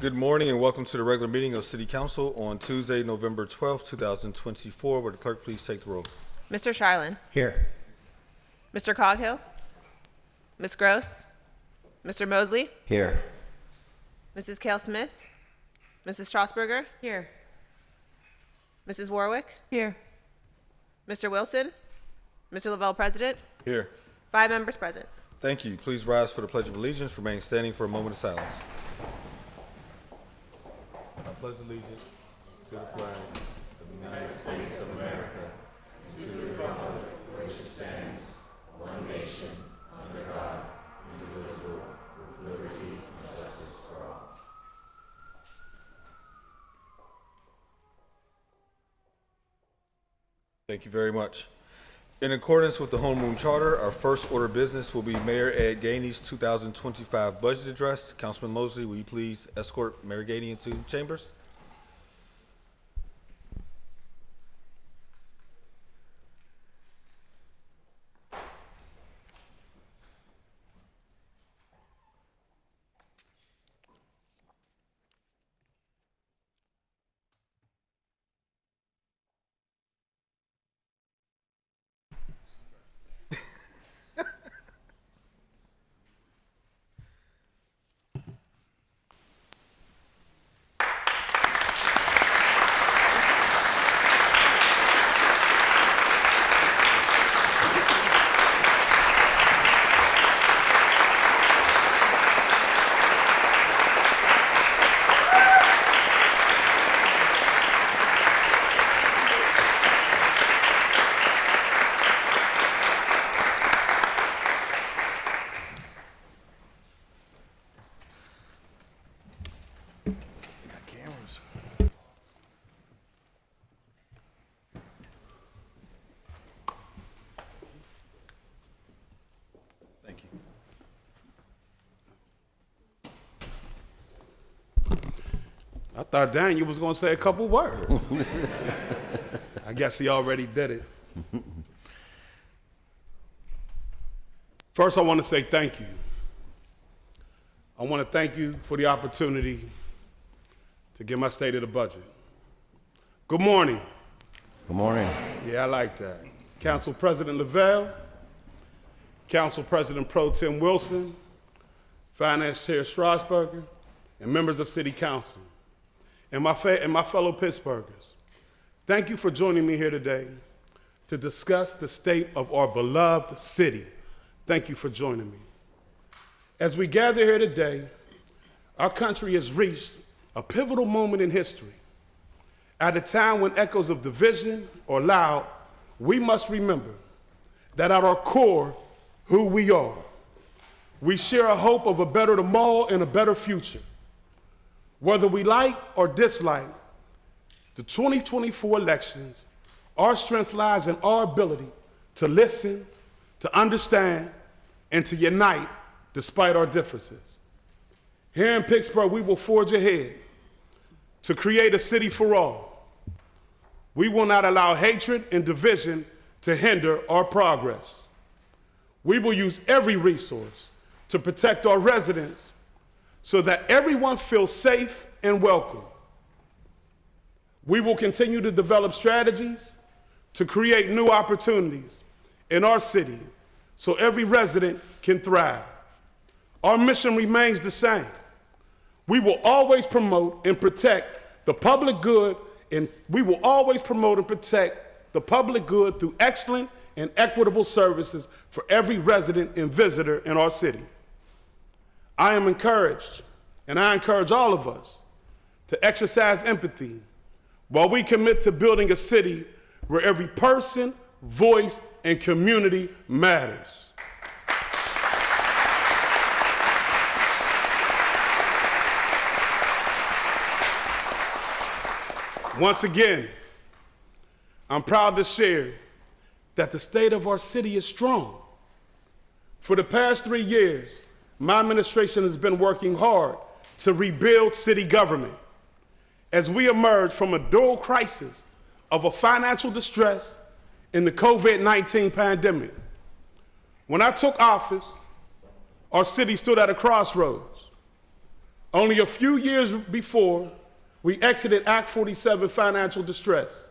Good morning and welcome to the regular meeting of City Council on Tuesday, November 12th, 2024. Would the clerk please take the roll? Mr. Sharlin. Here. Mr. Coghill. Ms. Gross. Mr. Mosley. Here. Mrs. Cale Smith. Mrs. Strasburger. Here. Mrs. Warwick. Here. Mr. Wilson. Mr. Lavelle, President. Here. 5 members present. Thank you. Please rise for the Pledge of Allegiance. Remain standing for a moment of silence. I pledge allegiance to the flag of the United States of America and to the republic for which it stands, one nation, under God, indivisible, with liberty and justice for all. Thank you very much. In accordance with the Home Rule Charter, our first order of business will be Mayor Ed Gainey's 2025 budget address. Councilman Mosley, will you please escort Mayor Gainey into chambers? Thank you. I thought Daniel was going to say a couple words. I guess he already did it. First, I want to say thank you. I want to thank you for the opportunity to give my state of the budget. Good morning. Good morning. Yeah, I like that. Council President Lavelle, Council President Pro Tem Wilson, Finance Chair Strasburger, and members of City Council, and my fellow Pittsburghers. Thank you for joining me here today to discuss the state of our beloved city. Thank you for joining me. As we gather here today, our country has reached a pivotal moment in history. At a time when echoes of division are loud, we must remember that at our core, who we are. We share a hope of a better tomorrow and a better future. Whether we like or dislike the 2024 elections, our strength lies in our ability to listen, to understand, and to unite despite our differences. Here in Pittsburgh, we will forge ahead to create a city for all. We will not allow hatred and division to hinder our progress. We will use every resource to protect our residents so that everyone feels safe and welcome. We will continue to develop strategies to create new opportunities in our city so every resident can thrive. Our mission remains the same. We will always promote and protect the public good, and we will always promote and protect the public good through excellent and equitable services for every resident and visitor in our city. I am encouraged, and I encourage all of us to exercise empathy while we commit to building a city where every person, voice, and community matters. Once again, I'm proud to share that the state of our city is strong. For the past 3 years, my administration has been working hard to rebuild city government as we emerge from a dual crisis of a financial distress and the COVID-19 pandemic. When I took office, our city stood at a crossroads. Only a few years before, we exited Act 47 financial distress.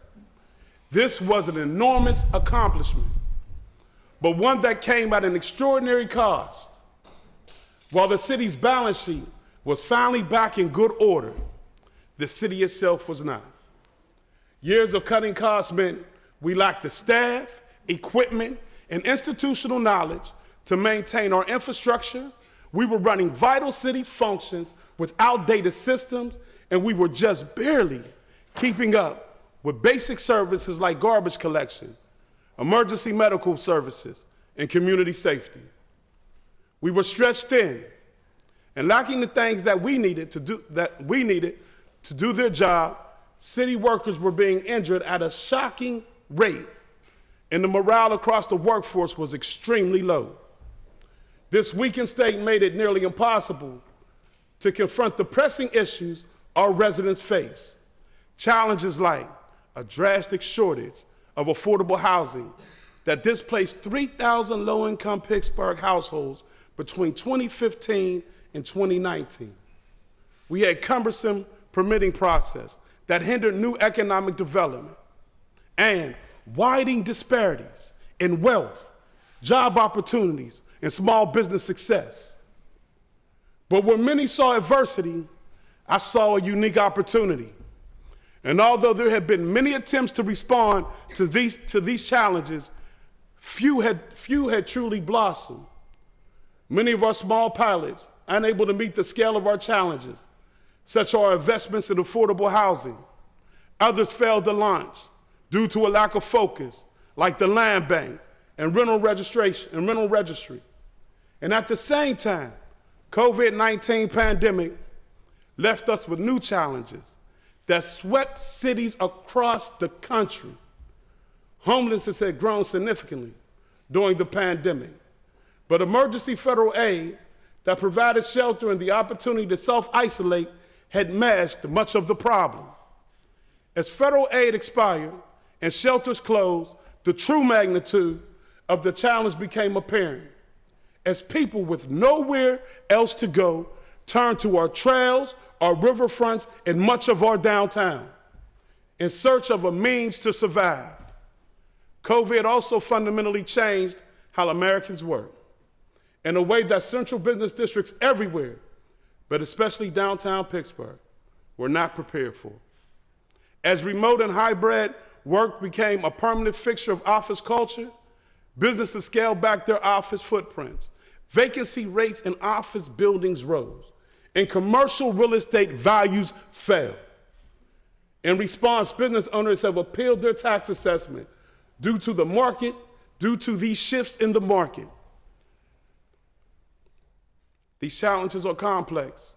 This was an enormous accomplishment, but one that came at an extraordinary cost. While the city's balance sheet was finally back in good order, the city itself was not. Years of cutting costs meant we lacked the staff, equipment, and institutional knowledge to maintain our infrastructure. We were running vital city functions with outdated systems, and we were just barely keeping up with basic services like garbage collection, emergency medical services, and community safety. We were stretched thin and lacking the things that we needed to do their job. City workers were being injured at a shocking rate, and the morale across the workforce was extremely low. This weakened state made it nearly impossible to confront the pressing issues our residents face. Challenges like a drastic shortage of affordable housing that displaced 3,000 low-income Pittsburgh households between 2015 and 2019. We had cumbersome permitting process that hindered new economic development and widening disparities in wealth, job opportunities, and small business success. But where many saw adversity, I saw a unique opportunity. And although there have been many attempts to respond to these challenges, few had truly blossomed. Many of our small pilots, unable to meet the scale of our challenges, such as our investments in affordable housing. Others failed to launch due to a lack of focus, like the land bank and rental registry. And at the same time, COVID-19 pandemic left us with new challenges that swept cities across the country. Homelessness had grown significantly during the pandemic, but emergency federal aid that provided shelter and the opportunity to self-isolate had masked much of the problem. As federal aid expired and shelters closed, the true magnitude of the challenge became apparent as people with nowhere else to go turned to our trails, our riverfronts, and much of our downtown in search of a means to survive. COVID also fundamentally changed how Americans work in a way that central business districts everywhere, but especially downtown Pittsburgh, were not prepared for. As remote and hybrid work became a permanent fixture of office culture, businesses scaled back their office footprints. Vacancy rates in office buildings rose, and commercial real estate values fell. In response, business owners have appealed their tax assessment due to these shifts in the market. These challenges are complex,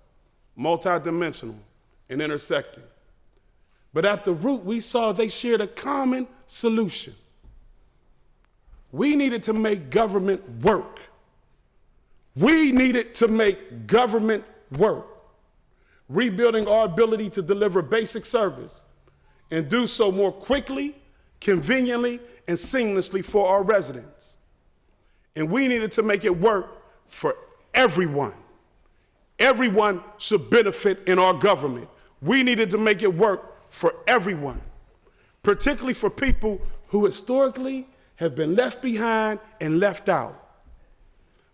multidimensional, and intersecting. But at the root, we saw they shared a common solution. We needed to make government work. We needed to make government work, rebuilding our ability to deliver basic service and do so more quickly, conveniently, and seamlessly for our residents. And we needed to make it work for everyone. Everyone should benefit in our government. We needed to make it work for everyone, particularly for people who historically have been left behind and left out.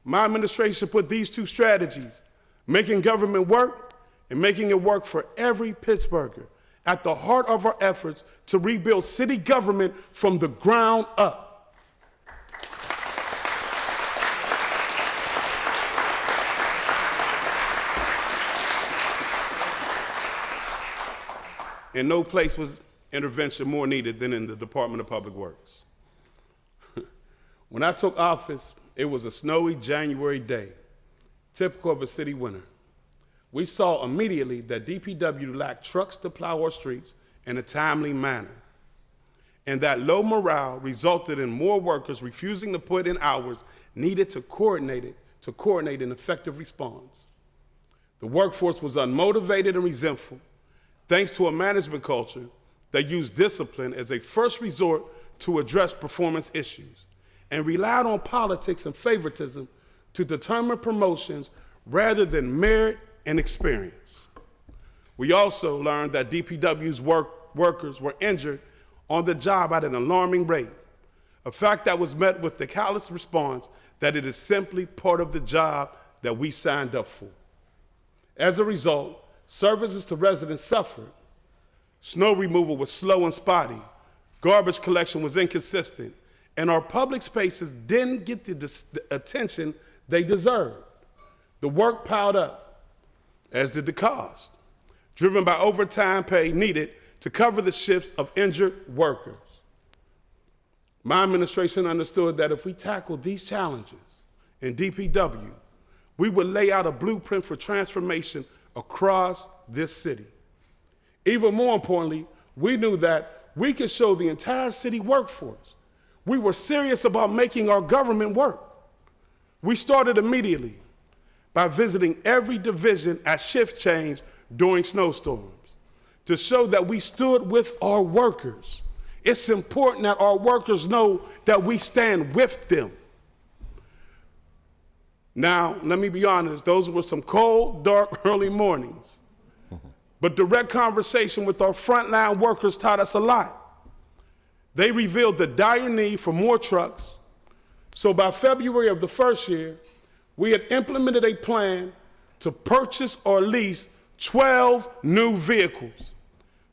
My administration put these two strategies, making government work and making it work for every Pittsburgher, at the heart of our efforts to rebuild city government from the ground up. And no place was intervention more needed than in the Department of Public Works. When I took office, it was a snowy January day, typical of a city winter. We saw immediately that DPW lacked trucks to plow our streets in a timely manner, and that low morale resulted in more workers refusing to put in hours needed to coordinate an effective response. The workforce was unmotivated and resentful, thanks to a management culture that used discipline as a first resort to address performance issues, and relied on politics and favoritism to determine promotions rather than merit and experience. We also learned that DPW's workers were injured on the job at an alarming rate, a fact that was met with the callous response that it is simply part of the job that we signed up for. As a result, services to residents suffered. Snow removal was slow and spotty, garbage collection was inconsistent, and our public spaces didn't get the attention they deserved. The work piled up, as did the cost, driven by overtime pay needed to cover the shifts of injured workers. My administration understood that if we tackled these challenges in DPW, we would lay out a blueprint for transformation across this city. Even more importantly, we knew that we could show the entire city workforce we were serious about making our government work. We started immediately by visiting every division at shift change during snowstorms to show that we stood with our workers. It's important that our workers know that we stand with them. Now, let me be honest, those were some cold, dark, early mornings. But direct conversation with our frontline workers taught us a lot. They revealed the dire need for more trucks. So by February of the first year, we had implemented a plan to purchase or lease 12 new vehicles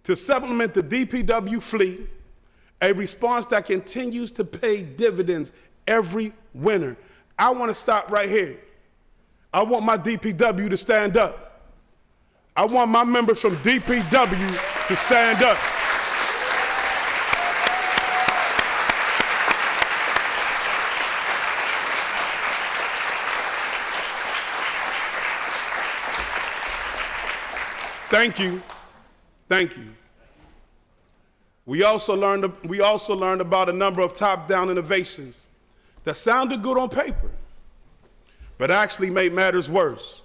to supplement the DPW fleet, a response that continues to pay dividends every winter. I want to stop right here. I want my DPW to stand up. I want my members from DPW to stand up. Thank you. Thank you. We also learned about a number of top-down innovations that sounded good on paper, but actually made matters worse.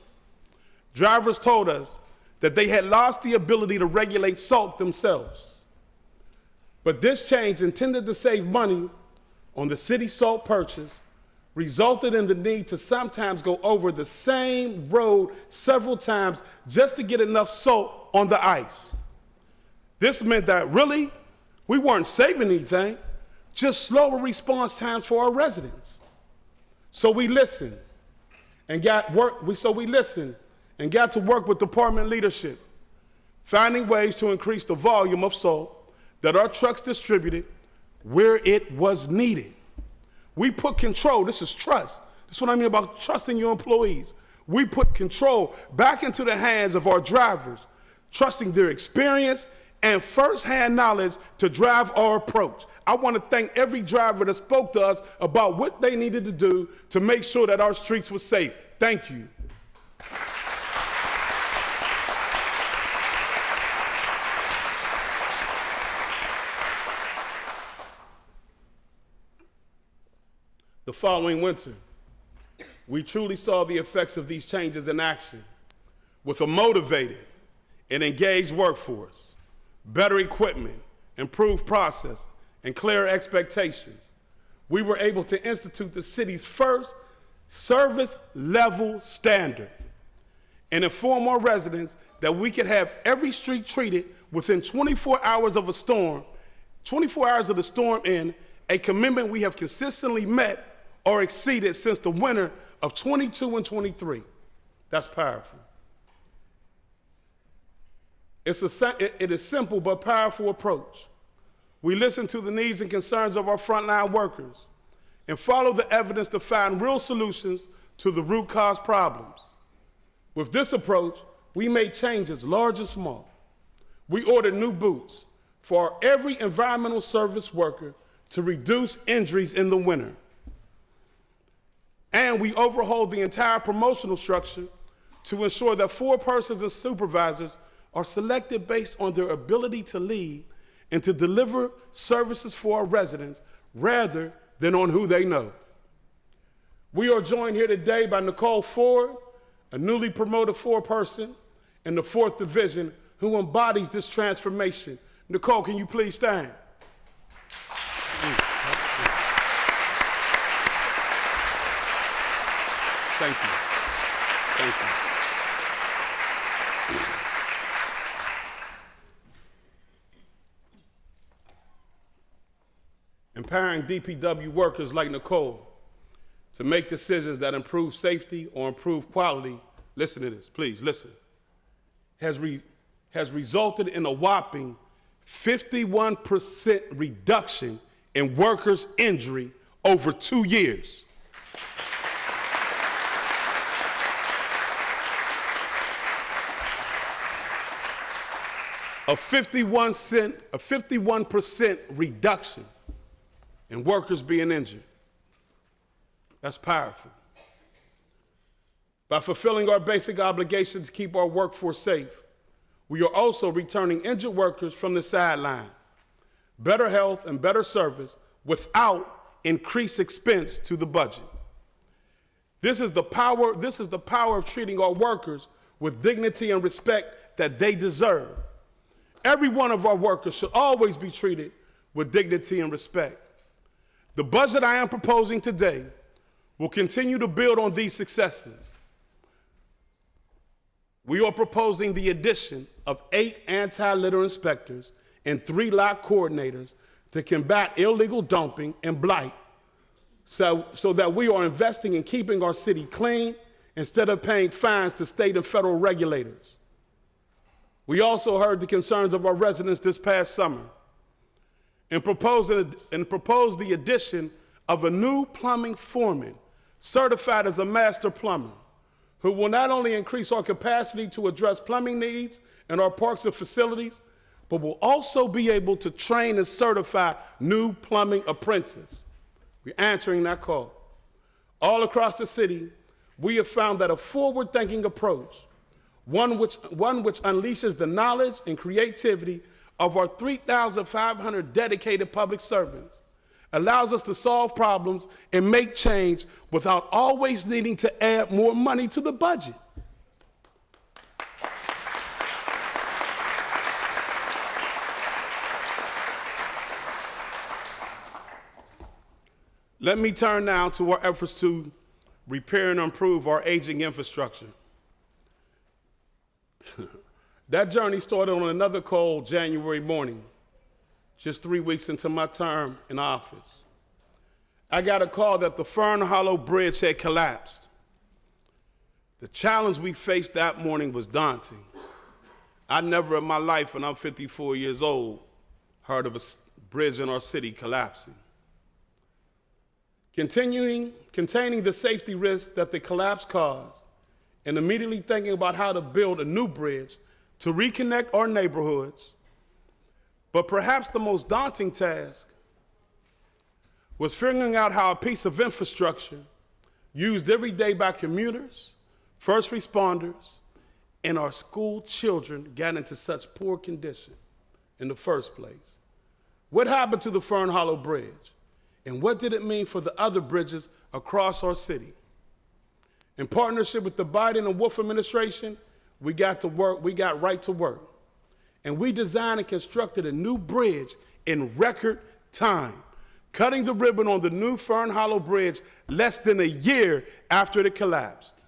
Drivers told us that they had lost the ability to regulate salt themselves. But this change, intended to save money on the city salt purchase, resulted in the need to sometimes go over the same road several times just to get enough salt on the ice. This meant that really, we weren't saving anything, just slower response times for our residents. So we listened and got to work with department leadership, finding ways to increase the volume of salt that our trucks distributed where it was needed. We put control, this is trust. This is what I mean about trusting your employees. We put control back into the hands of our drivers, trusting their experience and firsthand knowledge to drive our approach. I want to thank every driver that spoke to us about what they needed to do to make sure that our streets were safe. Thank you. The following winter, we truly saw the effects of these changes in action. With a motivated and engaged workforce, better equipment, improved process, and clear expectations, we were able to institute the city's first service level standard and inform our residents that we could have every street treated within 24 hours of a storm, 24 hours of the storm in, a commitment we have consistently met or exceeded since the winter of 22 and 23. That's powerful. It is simple but powerful approach. We listen to the needs and concerns of our frontline workers and follow the evidence to find real solutions to the root cause problems. With this approach, we made changes large and small. We ordered new boots for every environmental service worker to reduce injuries in the winter. And we overhauled the entire promotional structure to ensure that forepersons and supervisors are selected based on their ability to lead and to deliver services for our residents rather than on who they know. We are joined here today by Nicole Ford, a newly promoted foreperson in the 4th Division who embodies this transformation. Nicole, can you please stand? Thank you. Thank you. empowering DPW workers like Nicole to make decisions that improve safety or improve quality, listen to this, please listen, has resulted in a whopping 51% reduction in workers' injury over 2 years. A 51% reduction in workers being injured. That's powerful. By fulfilling our basic obligations to keep our workforce safe, we are also returning injured workers from the sideline. Better health and better service without increased expense to the budget. This is the power of treating our workers with dignity and respect that they deserve. Every one of our workers should always be treated with dignity and respect. The budget I am proposing today will continue to build on these successes. We are proposing the addition of 8 anti-litter inspectors and 3 lot coordinators to combat illegal dumping and blight, so that we are investing in keeping our city clean instead of paying fines to state and federal regulators. We also heard the concerns of our residents this past summer and proposed the addition of a new plumbing foreman certified as a master plumber, who will not only increase our capacity to address plumbing needs in our parks and facilities, but will also be able to train and certify new plumbing apprentices. We're answering that call. All across the city, we have found that a forward-thinking approach, one which unleashes the knowledge and creativity of our 3,500 dedicated public servants, allows us to solve problems and make change without always needing to add more money to the budget. Let me turn now to our efforts to repair and improve our aging infrastructure. That journey started on another cold January morning, just 3 weeks into my term in office. I got a call that the Fern Hollow Bridge had collapsed. The challenge we faced that morning was daunting. I never in my life, and I'm 54 years old, heard of a bridge in our city collapsing. Containing the safety risks that the collapse caused, and immediately thinking about how to build a new bridge to reconnect our neighborhoods. But perhaps the most daunting task was figuring out how a piece of infrastructure used every day by commuters, first responders, and our school children got into such poor condition in the first place. What happened to the Fern Hollow Bridge? And what did it mean for the other bridges across our city? In partnership with the Biden and Wolf administration, we got right to work. And we designed and constructed a new bridge in record time, cutting the ribbon on the new Fern Hollow Bridge less than a year after it collapsed.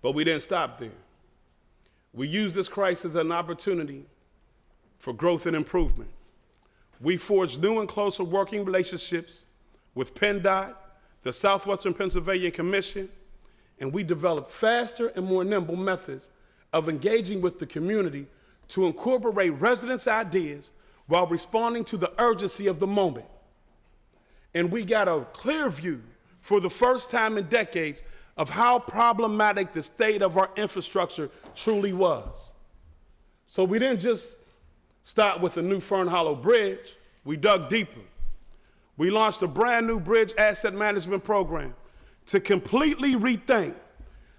But we didn't stop there. We used this crisis as an opportunity for growth and improvement. We forged new and closer working relationships with PennDOT, the Southwestern Pennsylvania Commission, and we developed faster and more nimble methods of engaging with the community to incorporate residents' ideas while responding to the urgency of the moment. And we got a clear view for the first time in decades of how problematic the state of our infrastructure truly was. So we didn't just start with a new Fern Hollow Bridge, we dug deeper. We launched a brand new bridge asset management program to completely rethink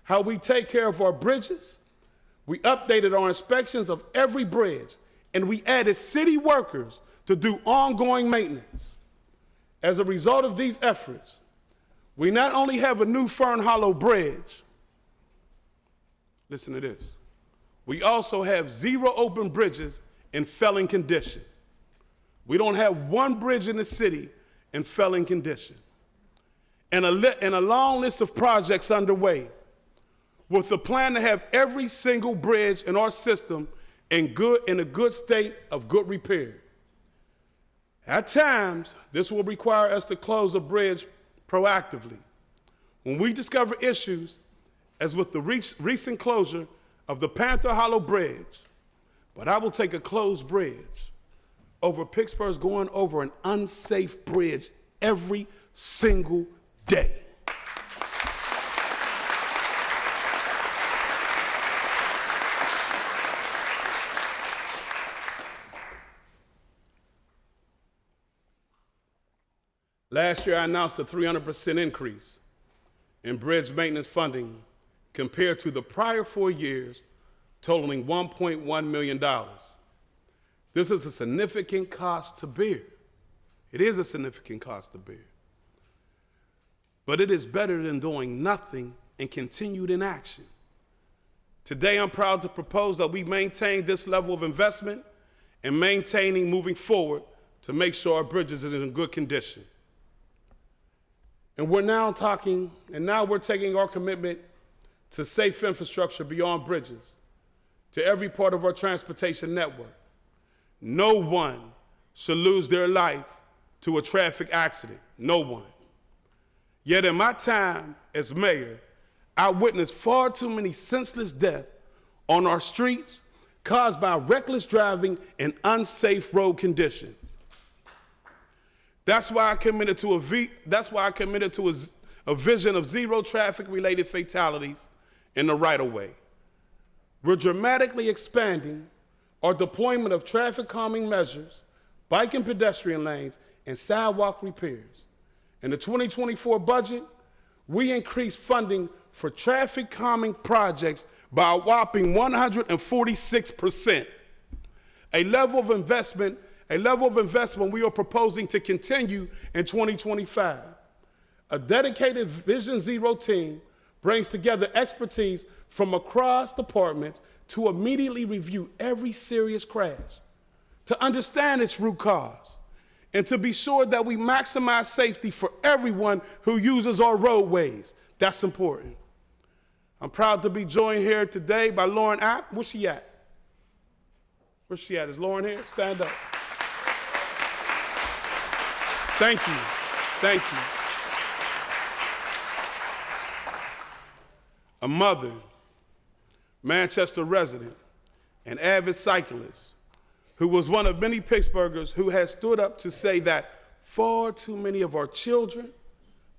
how we take care of our bridges. We updated our inspections of every bridge, and we added city workers to do ongoing maintenance. As a result of these efforts, we not only have a new Fern Hollow Bridge, listen to this, we also have 0 open bridges in failing condition. We don't have one bridge in the city in failing condition. And a long list of projects underway. with a plan to have every single bridge in our system in a good state of good repair. At times, this will require us to close a bridge proactively. When we discover issues, as with the recent closure of the Panther Hollow Bridge, but I will take a closed bridge over Pittsburgh's going over an unsafe bridge every single day. Last year, I announced a 300% increase in bridge maintenance funding compared to the prior 4 years, totaling $1.1 million. This is a significant cost to bear. It is a significant cost to bear. But it is better than doing nothing and continued inaction. Today, I'm proud to propose that we maintain this level of investment and maintaining moving forward to make sure our bridges are in good condition. And now we're taking our commitment to safe infrastructure beyond bridges to every part of our transportation network. No one should lose their life to a traffic accident. No one. Yet in my time as mayor, I witnessed far too many senseless deaths on our streets caused by reckless driving and unsafe road conditions. That's why I committed to a vision of zero traffic-related fatalities in the right-of-way. We're dramatically expanding our deployment of traffic calming measures, bike and pedestrian lanes, and sidewalk repairs. In the 2024 budget, we increased funding for traffic calming projects by a whopping 146%, a level of investment we are proposing to continue in 2025. A dedicated Vision Zero team brings together expertise from across departments to immediately review every serious crash, to understand its root cause, and to be sure that we maximize safety for everyone who uses our roadways. That's important. I'm proud to be joined here today by Lauren App. Where's she at? Where's she at? Is Lauren here? Stand up. Thank you. Thank you. A mother, Manchester resident, and avid cyclist who was one of many Pittsburghers who has stood up to say that far too many of our children,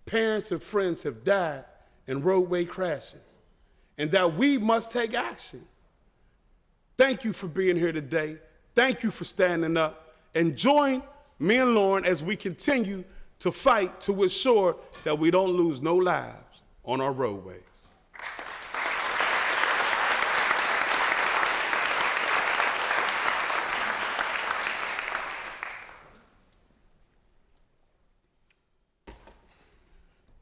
parents, and friends have died in roadway crashes, and that we must take action. Thank you for being here today. Thank you for standing up, and join me and Lauren as we continue to fight to ensure that we don't lose no lives on our roadways.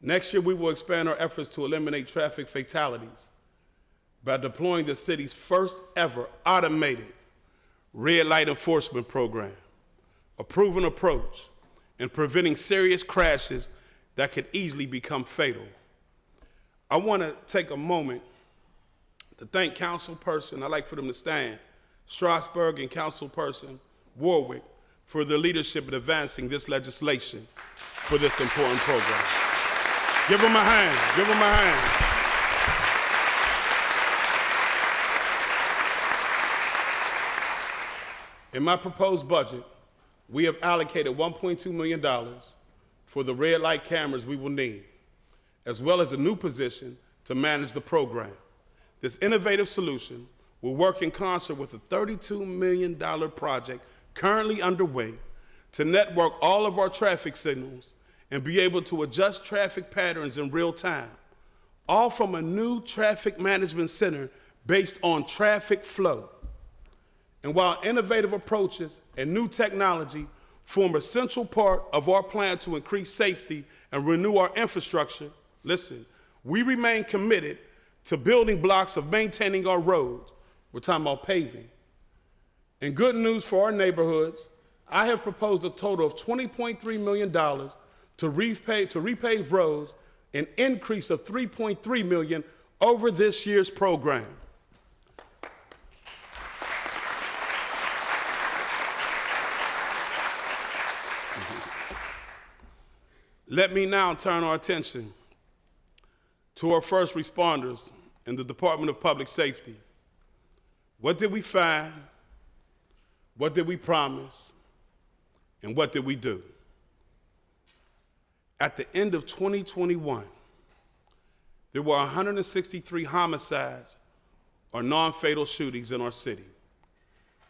Next year, we will expand our efforts to eliminate traffic fatalities by deploying the city's first ever automated red light enforcement program, a proven approach in preventing serious crashes that could easily become fatal. I want to take a moment to thank Councilperson, I'd like for them to stand, Strasburg and Councilperson Warwick for their leadership in advancing this legislation for this important program. Give them a hand, give them a hand. In my proposed budget, we have allocated $1.2 million for the red light cameras we will need, as well as a new position to manage the program. This innovative solution will work in concert with a $32 million project currently underway to network all of our traffic signals and be able to adjust traffic patterns in real time, all from a new traffic management center based on traffic flow. And while innovative approaches and new technology form a central part of our plan to increase safety and renew our infrastructure, listen, we remain committed to building blocks of maintaining our roads. We're talking about paving. And good news for our neighborhoods, I have proposed a total of $20.3 million to repave roads, an increase of $3.3 million over this year's program. Let me now turn our attention to our first responders in the Department of Public Safety. What did we find? What did we promise? And what did we do? At the end of 2021, there were 163 homicides or non-fatal shootings in our city,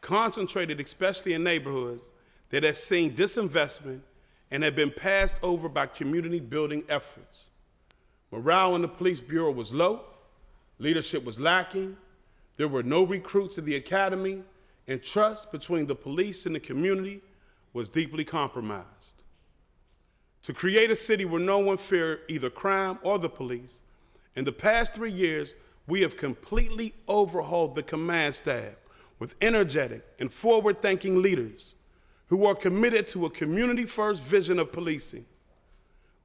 concentrated especially in neighborhoods that had seen disinvestment and had been passed over by community building efforts. Morale in the police bureau was low, leadership was lacking, there were no recruits in the academy, and trust between the police and the community was deeply compromised. To create a city where no one feared either crime or the police, in the past 3 years, we have completely overhauled the command staff with energetic and forward-thinking leaders who are committed to a community-first vision of policing.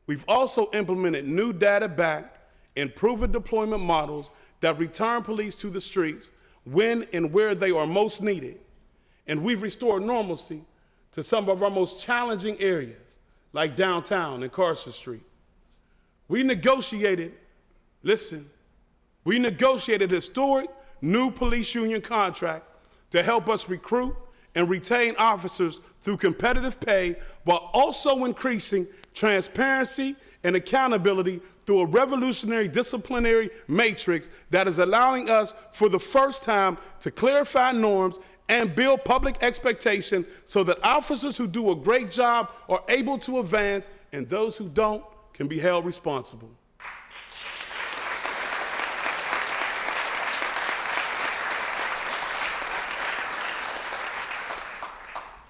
We've also implemented new data-backed and proven deployment models that return police to the streets when and where they are most needed. And we've restored normalcy to some of our most challenging areas, like downtown and Carson Street. We negotiated historic new police union contract to help us recruit and retain officers through competitive pay while also increasing transparency and accountability through a revolutionary disciplinary matrix that is allowing us for the first time to clarify norms and build public expectation so that officers who do a great job are able to advance and those who don't can be held responsible.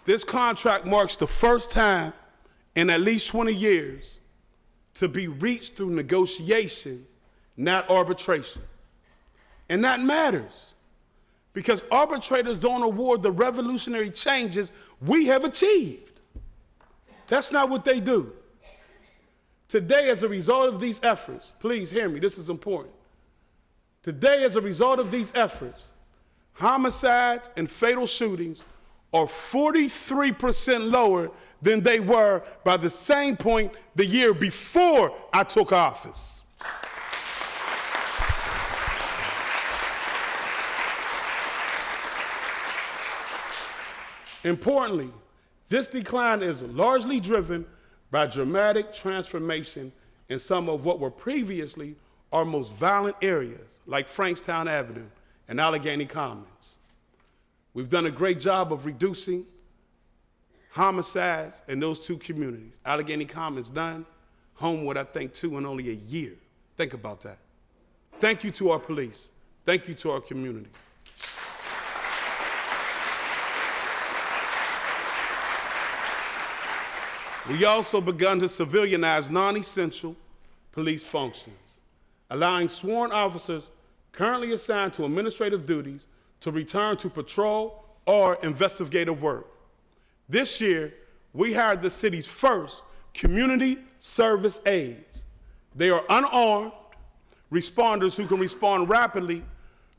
This contract marks the first time in at least 20 years to be reached through negotiations, not arbitration. And that matters because arbitrators don't award the revolutionary changes we have achieved. That's not what they do. Today, as a result of these efforts, please hear me, this is important. Today, as a result of these efforts, homicides and fatal shootings are 43% lower than they were by the same point the year before I took office. Importantly, this decline is largely driven by dramatic transformation in some of what were previously our most violent areas, like Frankstown Avenue and Allegheny Commons. We've done a great job of reducing homicides in those two communities. Allegheny Commons done, Homewood, I think, 2 in only a year. Think about that. Thank you to our police. Thank you to our community. We also begun to civilianize non-essential police functions, allowing sworn officers currently assigned to administrative duties to return to patrol or investigative work. This year, we hired the city's first community service aides. They are unarmed responders who can respond rapidly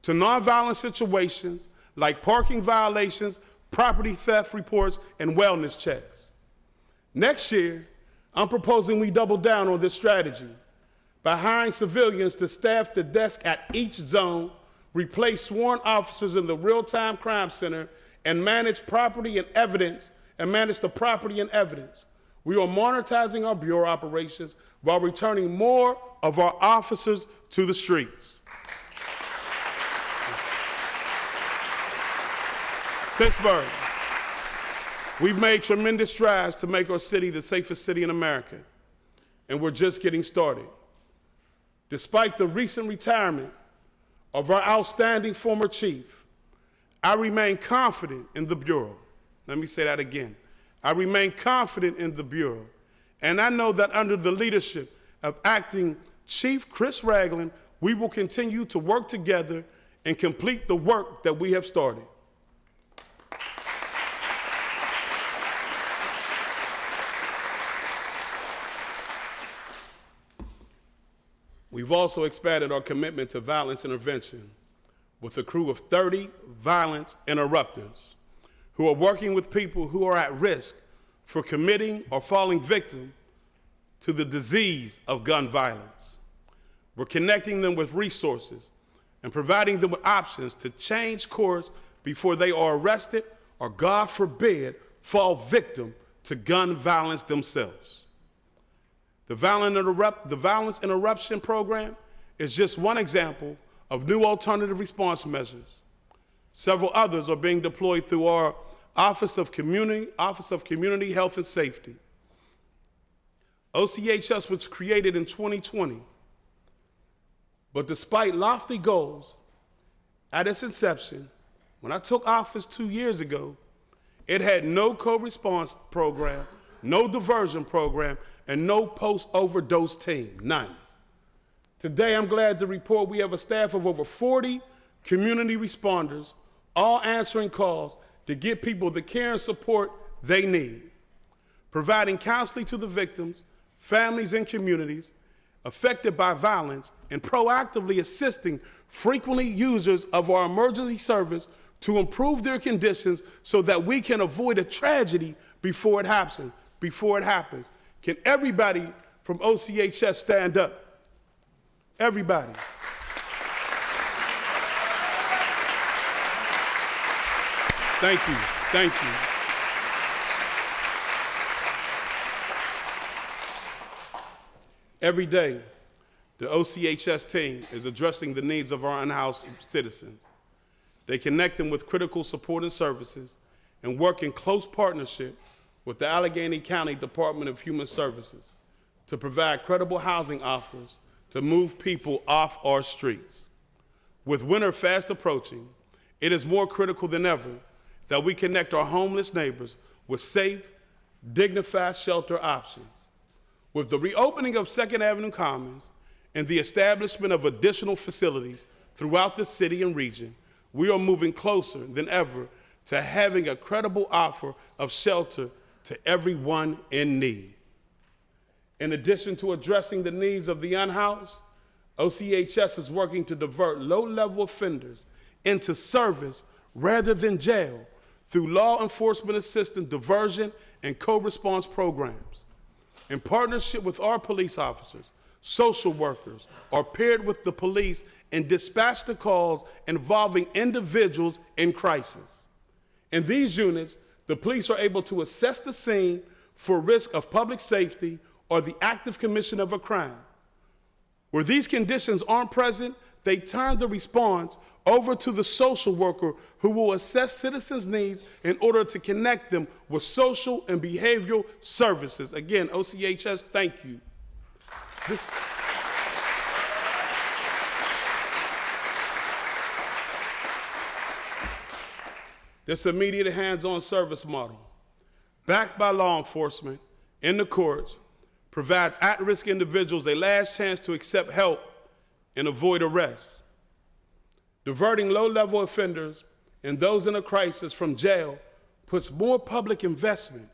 to nonviolent situations like parking violations, property theft reports, and wellness checks. Next year, I'm proposing we double down on this strategy by hiring civilians to staff the desk at each zone, replace sworn officers in the real-time crime center, and manage property and evidence, and manage the property and evidence. We are monetizing our bureau operations while returning more of our officers to the streets. Pittsburgh, we've made tremendous strides to make our city the safest city in America, and we're just getting started. Despite the recent retirement of our outstanding former chief, I remain confident in the Bureau. Let me say that again. I remain confident in the Bureau, and I know that under the leadership of Acting Chief Chris Ragland, we will continue to work together and complete the work that we have started. We've also expanded our commitment to violence intervention with a crew of 30 violence interrupters who are working with people who are at risk for committing or falling victim to the disease of gun violence. We're connecting them with resources and providing them with options to change course before they are arrested or, God forbid, fall victim to gun violence themselves. The Violence Interruption Program is just one example of new alternative response measures. Several others are being deployed through our Office of Community Health and Safety. OCHS was created in 2020, but despite lofty goals at its inception, when I took office 2 years ago, it had no co-response program, no diversion program, and no post-overdose team, none. Today, I'm glad to report we have a staff of over 40 community responders, all answering calls to get people the care and support they need, providing counseling to the victims, families, and communities affected by violence, and proactively assisting frequently users of our emergency service to improve their conditions so that we can avoid a tragedy before it happens. Can everybody from OCHS stand up? Everybody. Thank you. Thank you. Every day, the OCHS team is addressing the needs of our unhoused citizens. They connect them with critical support and services and work in close partnership with the Allegheny County Department of Human Services to provide credible housing offers to move people off our streets. With winter fast approaching, it is more critical than ever that we connect our homeless neighbors with safe, dignified shelter options. With the reopening of 2nd Avenue Commons and the establishment of additional facilities throughout the city and region, we are moving closer than ever to having a credible offer of shelter to everyone in need. In addition to addressing the needs of the unhoused, OCHS is working to divert low-level offenders into service rather than jail through law enforcement assistance diversion and co-response programs. In partnership with our police officers, social workers are paired with the police and dispatch the calls involving individuals in crisis. In these units, the police are able to assess the scene for risk of public safety or the active commission of a crime. Where these conditions aren't present, they turn the response over to the social worker who will assess citizens' needs in order to connect them with social and behavioral services. Again, OCHS, thank you. This immediate hands-on service model, backed by law enforcement in the courts, provides at-risk individuals a last chance to accept help and avoid arrest. Diverting low-level offenders and those in a crisis from jail puts more public investment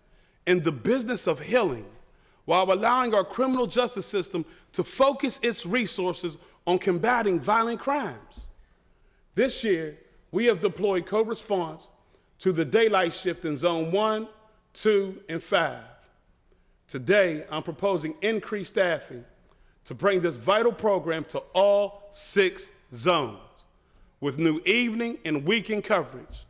in the business of healing while allowing our criminal justice system to focus its resources on combating violent crimes. This year, we have deployed co-response to the daylight shift in Zone 1, 2, and 5. Today, I'm proposing increased staffing to bring this vital program to all 6 zones with new evening and weekend coverage,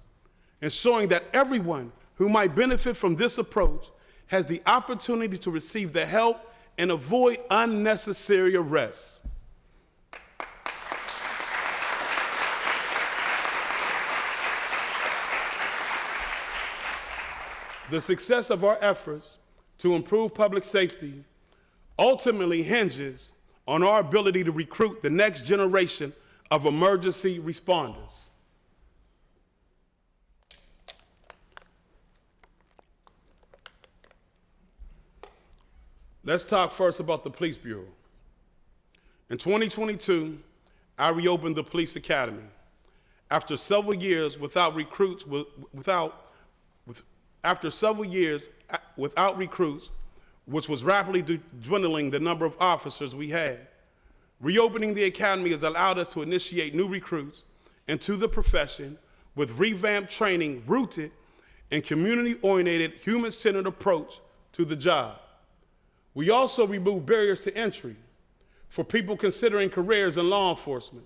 ensuring that everyone who might benefit from this approach has the opportunity to receive the help and avoid unnecessary arrests. The success of our efforts to improve public safety ultimately hinges on our ability to recruit the next generation of emergency responders. Let's talk first about the Police Bureau. In 2022, I reopened the Police Academy. After several years without recruits, which was rapidly dwindling the number of officers we had, Reopening the academy has allowed us to initiate new recruits into the profession with revamped training rooted in community-oriented, human-centered approach to the job. We also remove barriers to entry for people considering careers in law enforcement,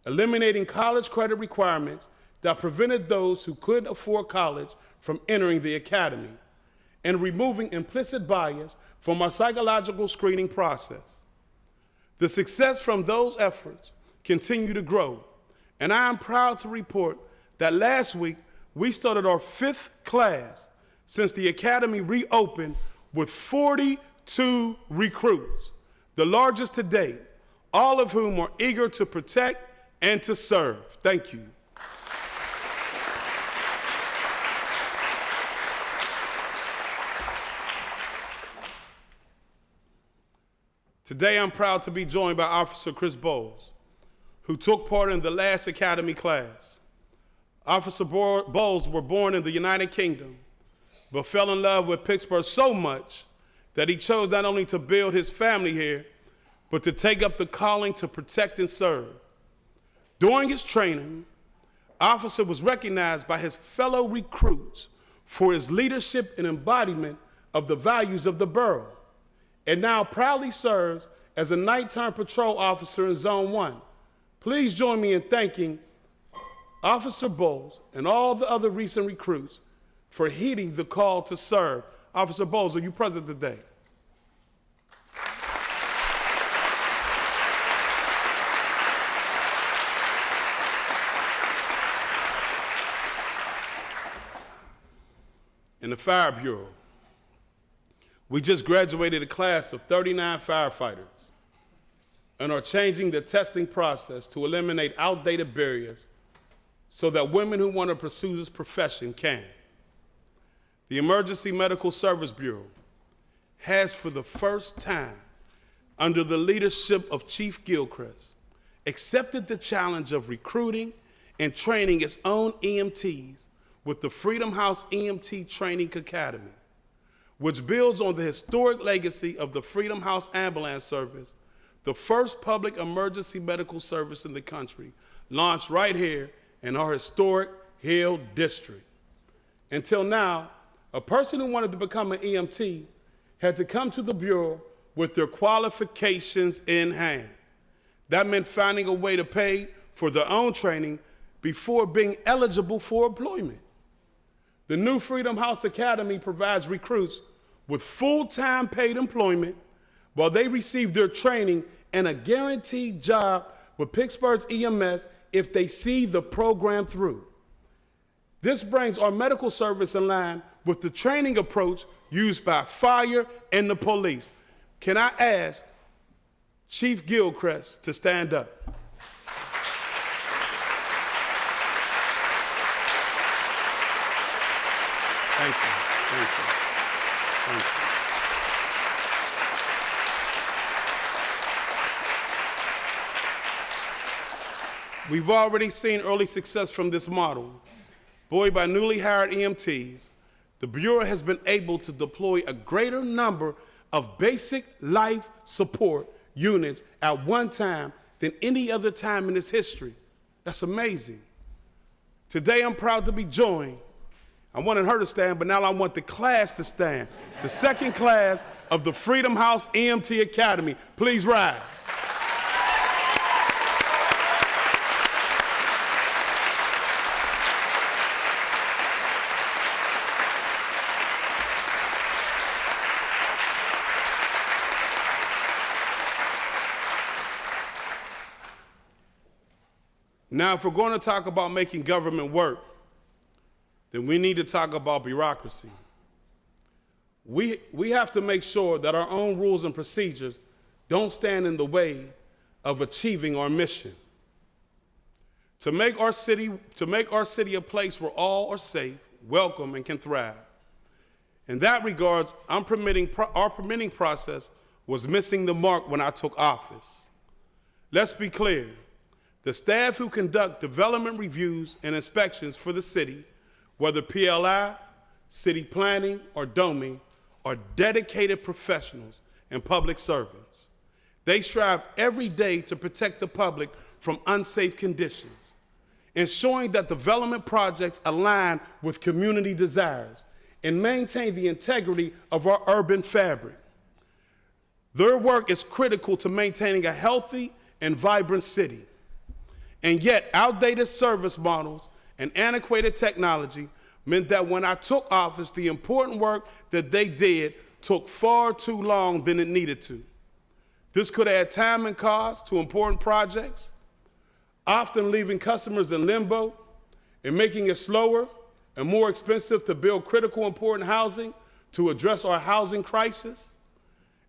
eliminating college credit requirements that prevented those who couldn't afford college from entering the academy, and removing implicit bias from our psychological screening process. The success from those efforts continue to grow, and I am proud to report that last week we started our 5th class since the academy reopened with 42 recruits, the largest to date, all of whom are eager to protect and to serve. Thank you. Today, I'm proud to be joined by Officer Chris Bowles, who took part in the last academy class. Officer Bowles was born in the United Kingdom, but fell in love with Pittsburgh so much that he chose not only to build his family here, but to take up the calling to protect and serve. During his training, Officer was recognized by his fellow recruits for his leadership and embodiment of the values of the borough, and now proudly serves as a nighttime patrol officer in Zone 1. Please join me in thanking Officer Bowles and all the other recent recruits for heeding the call to serve. Officer Bowles, are you present today? In the Fire Bureau, we just graduated a class of 39 firefighters and are changing the testing process to eliminate outdated barriers so that women who want to pursue this profession can. The Emergency Medical Service Bureau has, for the first time, under the leadership of Chief Gilchrist, accepted the challenge of recruiting and training its own EMTs with the Freedom House EMT Training Academy, which builds on the historic legacy of the Freedom House Ambulance Service, the first public emergency medical service in the country, launched right here in our historic Hill District. Until now, a person who wanted to become an EMT had to come to the Bureau with their qualifications in hand. That meant finding a way to pay for their own training before being eligible for employment. The new Freedom House Academy provides recruits with full-time paid employment while they receive their training and a guaranteed job with Pittsburgh's EMS if they see the program through. This brings our medical service in line with the training approach used by fire and the police. Can I ask Chief Gilchrist to stand up? Thank you. Thank you. Thank you. We've already seen early success from this model. Buoyed by newly hired EMTs, the Bureau has been able to deploy a greater number of basic life support units at one time than any other time in its history. That's amazing. Today, I'm proud to be joined. I wanted her to stand, but now I want the class to stand. The second class of the Freedom House EMT Academy. Please rise. Now, if we're going to talk about making government work, then we need to talk about bureaucracy. We have to make sure that our own rules and procedures don't stand in the way of achieving our mission. To make our city a place where all are safe, welcome, and can thrive. In that regards, our permitting process was missing the mark when I took office. Let's be clear. The staff who conduct development reviews and inspections for the city, whether PLI, city planning, or DOMI, are dedicated professionals and public servants. They strive every day to protect the public from unsafe conditions, ensuring that development projects align with community desires and maintain the integrity of our urban fabric. Their work is critical to maintaining a healthy and vibrant city. And yet, outdated service models and antiquated technology meant that when I took office, the important work that they did took far too long than it needed to. This could add time and cost to important projects, often leaving customers in limbo and making it slower and more expensive to build critical important housing to address our housing crisis.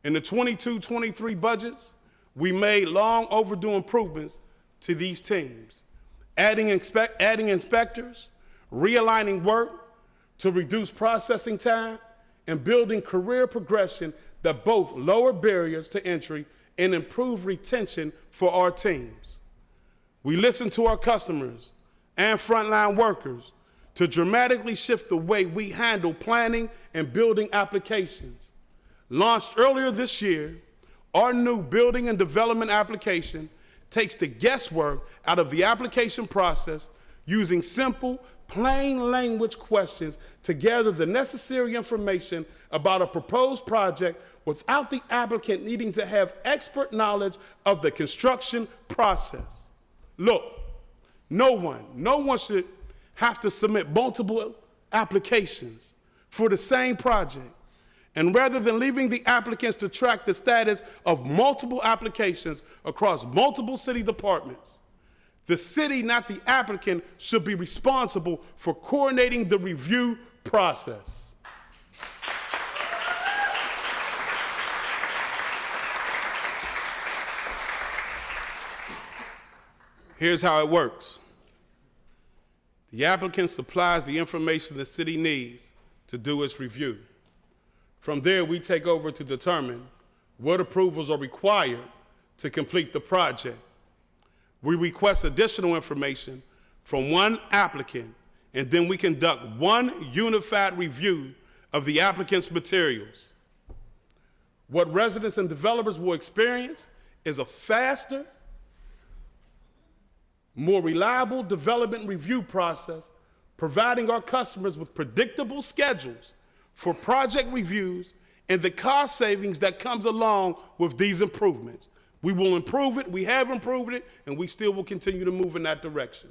In the 22-23 budgets, we made long overdue improvements to these teams, adding inspectors, realigning work to reduce processing time, and building career progression that both lower barriers to entry and improve retention for our teams. We listened to our customers and frontline workers to dramatically shift the way we handle planning and building applications. Launched earlier this year, our new building and development application takes the guesswork out of the application process using simple, plain language questions to gather the necessary information about a proposed project without the applicant needing to have expert knowledge of the construction process. Look, no one should have to submit multiple applications for the same project. And rather than leaving the applicants to track the status of multiple applications across multiple city departments, the city, not the applicant, should be responsible for coordinating the review process. Here's how it works. The applicant supplies the information the city needs to do its review. From there, we take over to determine what approvals are required to complete the project. We request additional information from one applicant, and then we conduct one unified review of the applicant's materials. What residents and developers will experience is a faster, more reliable development review process, providing our customers with predictable schedules for project reviews and the cost savings that comes along with these improvements. We will improve it, we have improved it, and we still will continue to move in that direction.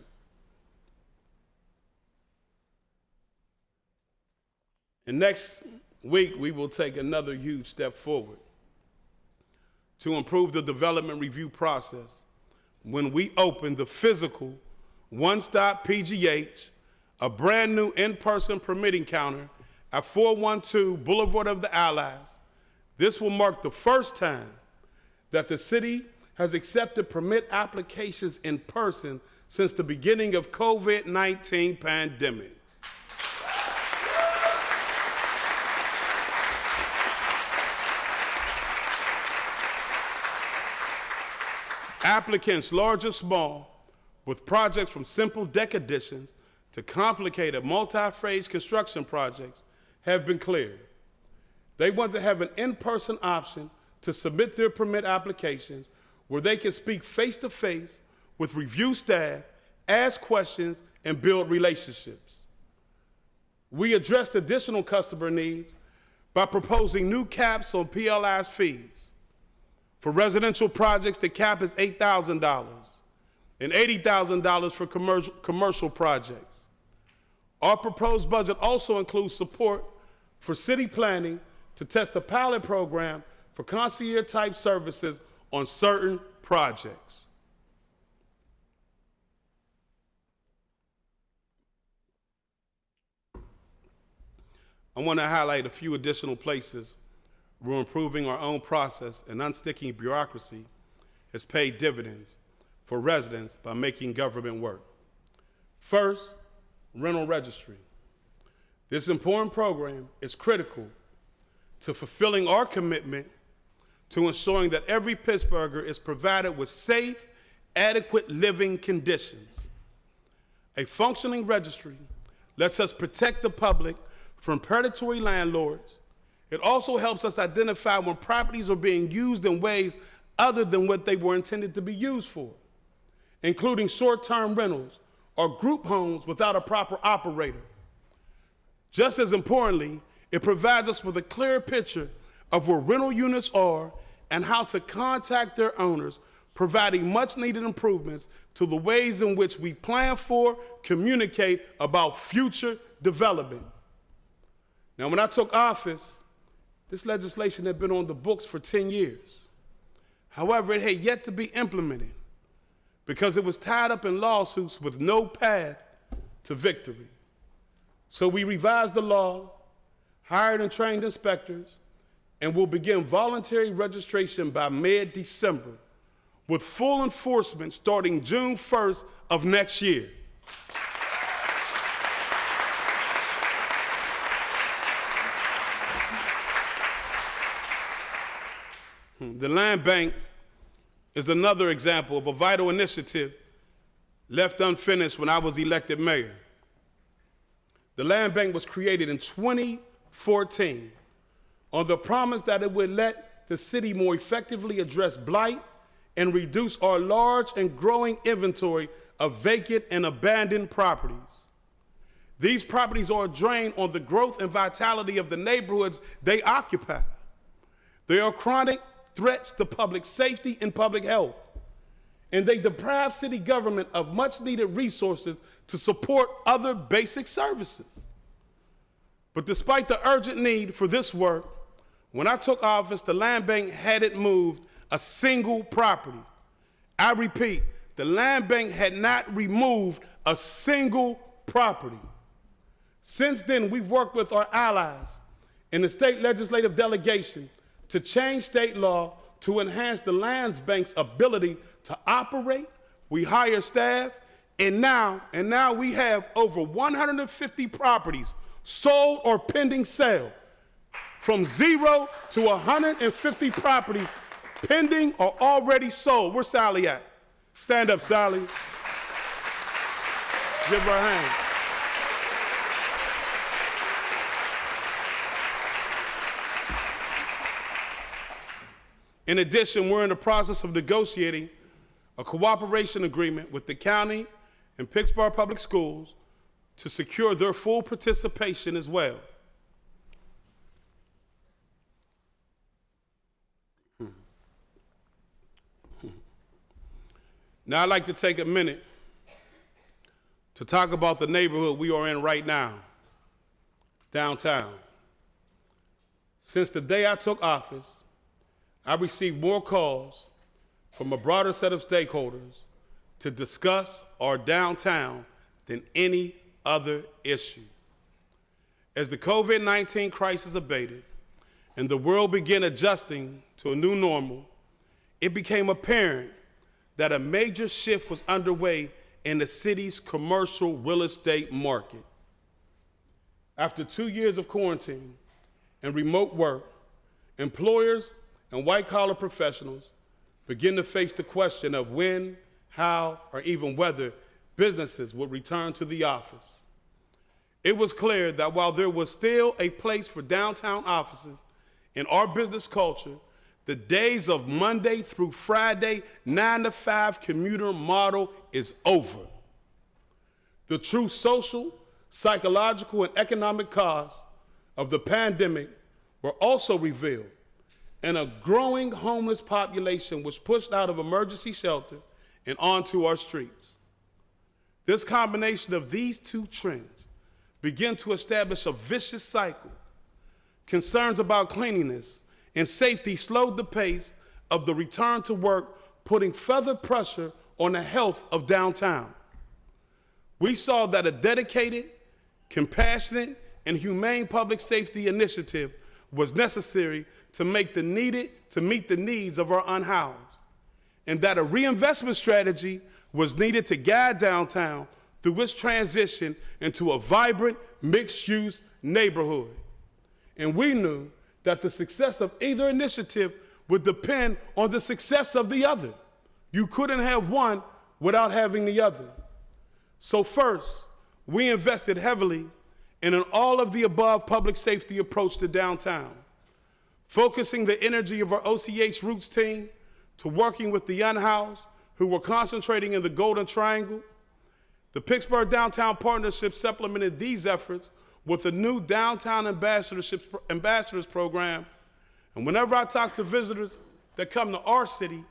And next week, we will take another huge step forward to improve the development review process when we open the physical one-stop PGH, a brand new in-person permitting counter at 412 Boulevard of the Allies. This will mark the first time that the city has accepted permit applications in person since the beginning of COVID-19 pandemic. Applicants, large or small, with projects from simple deck additions to complicated multi-phase construction projects, have been cleared. They want to have an in-person option to submit their permit applications where they can speak face-to-face with review staff, ask questions, and build relationships. We addressed additional customer needs by proposing new caps on PLI's fees. For residential projects, the cap is $8,000 and $80,000 for commercial projects. Our proposed budget also includes support for city planning to test a pilot program for concierge-type services on certain projects. I want to highlight a few additional places where improving our own process and unsticking bureaucracy has paid dividends for residents by making government work. First, rental registry. This important program is critical to fulfilling our commitment to ensuring that every Pittsburgher is provided with safe, adequate living conditions. A functioning registry lets us protect the public from predatory landlords. It also helps us identify when properties are being used in ways other than what they were intended to be used for, including short-term rentals or group homes without a proper operator. Just as importantly, it provides us with a clear picture of where rental units are and how to contact their owners, providing much-needed improvements to the ways in which we plan for, communicate about future development. Now, when I took office, this legislation had been on the books for 10 years. However, it had yet to be implemented because it was tied up in lawsuits with no path to victory. So we revised the law, hired and trained inspectors, and will begin voluntary registration by mid-December, with full enforcement starting June 1st of next year. The Land Bank is another example of a vital initiative left unfinished when I was elected mayor. The Land Bank was created in 2014 on the promise that it would let the city more effectively address blight and reduce our large and growing inventory of vacant and abandoned properties. These properties are a drain on the growth and vitality of the neighborhoods they occupy. They are chronic threats to public safety and public health, and they deprive city government of much-needed resources to support other basic services. But despite the urgent need for this work, when I took office, the Land Bank hadn't moved a single property. I repeat, the Land Bank had not removed a single property. Since then, we've worked with our allies in the state legislative delegation to change state law to enhance the Land Bank's ability to operate. We hire staff, and now we have over 150 properties sold or pending sale. From 0 to 150 properties pending or already sold. Where's Sally at? Stand up, Sally. Give her a hand. In addition, we're in the process of negotiating a cooperation agreement with the county and Pittsburgh Public Schools to secure their full participation as well. Now I'd like to take a minute to talk about the neighborhood we are in right now, downtown. Since the day I took office, I received more calls from a broader set of stakeholders to discuss our downtown than any other issue. As the COVID-19 crisis abated and the world began adjusting to a new normal, it became apparent that a major shift was underway in the city's commercial real estate market. After 2 years of quarantine and remote work, employers and white-collar professionals begin to face the question of when, how, or even whether businesses would return to the office. It was clear that while there was still a place for downtown offices in our business culture, the days of Monday through Friday 9-to-5 commuter model is over. The true social, psychological, and economic costs of the pandemic were also revealed, and a growing homeless population was pushed out of emergency shelter and onto our streets. This combination of these two trends began to establish a vicious cycle. Concerns about cleanliness and safety slowed the pace of the return to work, putting further pressure on the health of downtown. We saw that a dedicated, compassionate, and humane public safety initiative was necessary to meet the needs of our unhoused, and that a reinvestment strategy was needed to guide downtown through its transition into a vibrant, mixed-use neighborhood. And we knew that the success of either initiative would depend on the success of the other. You couldn't have one without having the other. So first, we invested heavily in an all-of-the-above public safety approach to downtown, focusing the energy of our OCH Roots team to working with the unhoused who were concentrating in the Golden Triangle. The Pittsburgh Downtown Partnership supplemented these efforts with a new Downtown Ambassadors Program. And whenever I talk to visitors that come to our city,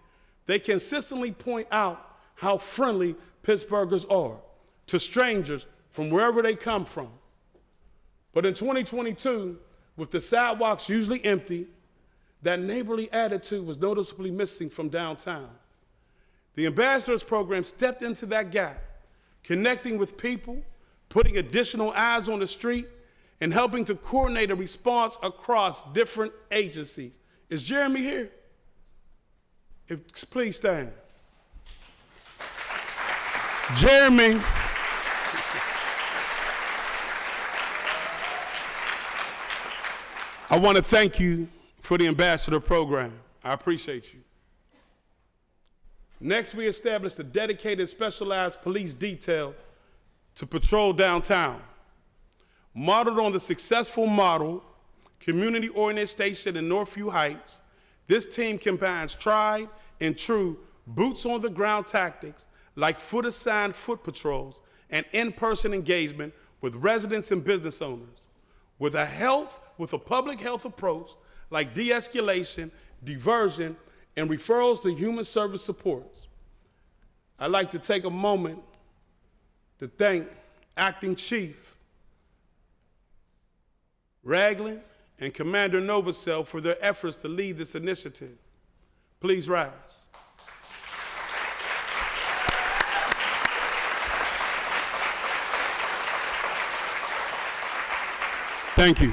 they consistently point out how friendly Pittsburghers are to strangers from wherever they come from. But in 2022, with the sidewalks usually empty, that neighborly attitude was noticeably missing from downtown. The Ambassadors Program stepped into that gap, connecting with people, putting additional eyes on the street, and helping to coordinate a response across different agencies. Is Jeremy here? Please stand. Jeremy. I want to thank you for the Ambassador Program. I appreciate you. Next, we established a dedicated specialized police detail to patrol downtown. Modeled on the successful model, community-oriented station in Northview Heights, this team combines tried and true boots-on-the-ground tactics like foot-assigned foot patrols and in-person engagement with residents and business owners, with a public health approach like de-escalation, diversion, and referrals to human service supports. I'd like to take a moment to thank Acting Chief Ragland and Commander Novosel for their efforts to lead this initiative. Please rise. Thank you.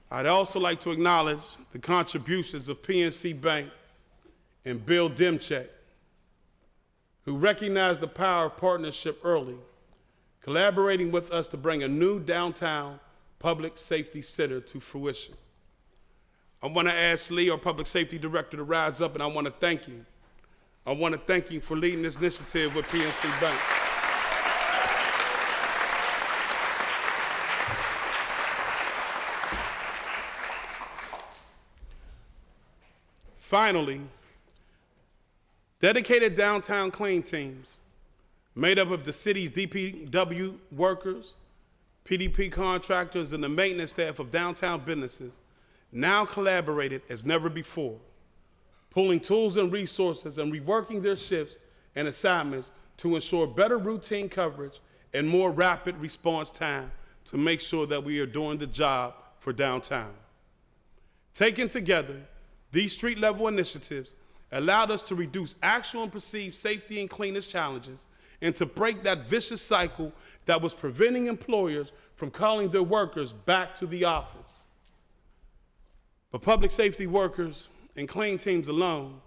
I'd also like to acknowledge the contributions of PNC Bank and Bill Demchek, who recognized the power of partnership early, collaborating with us to bring a new downtown public safety center to fruition. I want to ask Lee, our public safety director, to rise up, and I want to thank you. I want to thank you for leading this initiative with PNC Bank. Finally, dedicated downtown clean teams made up of the city's DPW workers, PDP contractors, and the maintenance staff of downtown businesses now collaborated as never before, pulling tools and resources and reworking their shifts and assignments to ensure better routine coverage and more rapid response time to make sure that we are doing the job for downtown. Taken together, these street-level initiatives allowed us to reduce actual and perceived safety and cleanness challenges and to break that vicious cycle that was preventing employers from calling their workers back to the office. But public safety workers and clean teams alone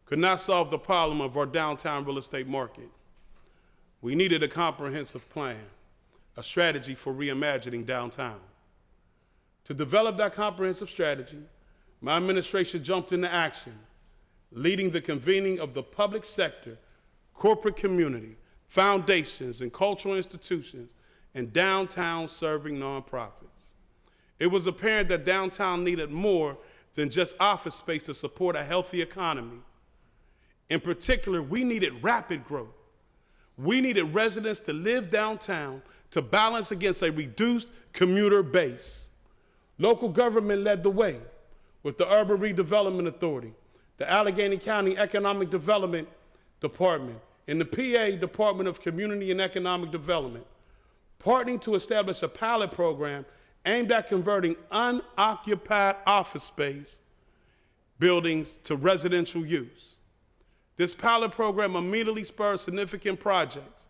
could not solve the problem of our downtown real estate market. We needed a comprehensive plan, a strategy for reimagining downtown. To develop that comprehensive strategy, my administration jumped into action, leading the convening of the public sector, corporate community, foundations, and cultural institutions, and downtown serving nonprofits. It was apparent that downtown needed more than just office space to support a healthy economy. In particular, we needed rapid growth. We needed residents to live downtown to balance against a reduced commuter base. Local government led the way with the Urban Redevelopment Authority, the Allegheny County Economic Development Department, and the PA Department of Community and Economic Development, partnering to establish a pilot program aimed at converting unoccupied office space buildings to residential use. This pilot program immediately spurred significant projects,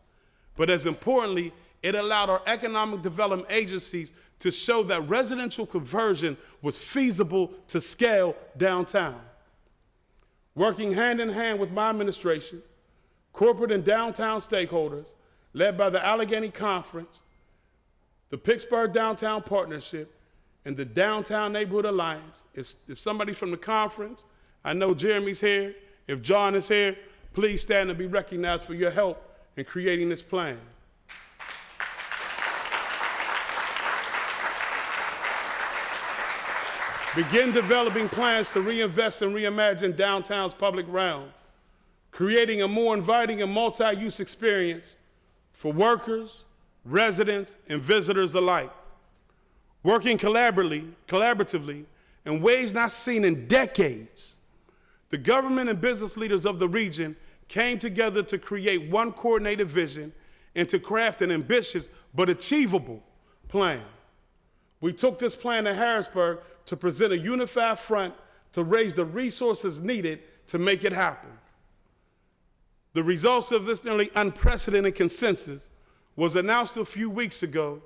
but as importantly, it allowed our economic development agencies to show that residential conversion was feasible to scale downtown. Working hand in hand with my administration, corporate and downtown stakeholders, led by the Allegheny Conference, the Pittsburgh Downtown Partnership, and the Downtown Neighborhood Alliance. If somebody from the conference, I know Jeremy's here, if John is here, please stand and be recognized for your help in creating this plan. begin developing plans to reinvest and reimagine downtown's public realm, creating a more inviting and multi-use experience for workers, residents, and visitors alike. Working collaboratively in ways not seen in decades, the government and business leaders of the region came together to create one coordinated vision and to craft an ambitious but achievable plan. We took this plan to Harrisburg to present a unified front to raise the resources needed to make it happen. The results of this nearly unprecedented consensus was announced a few weeks ago,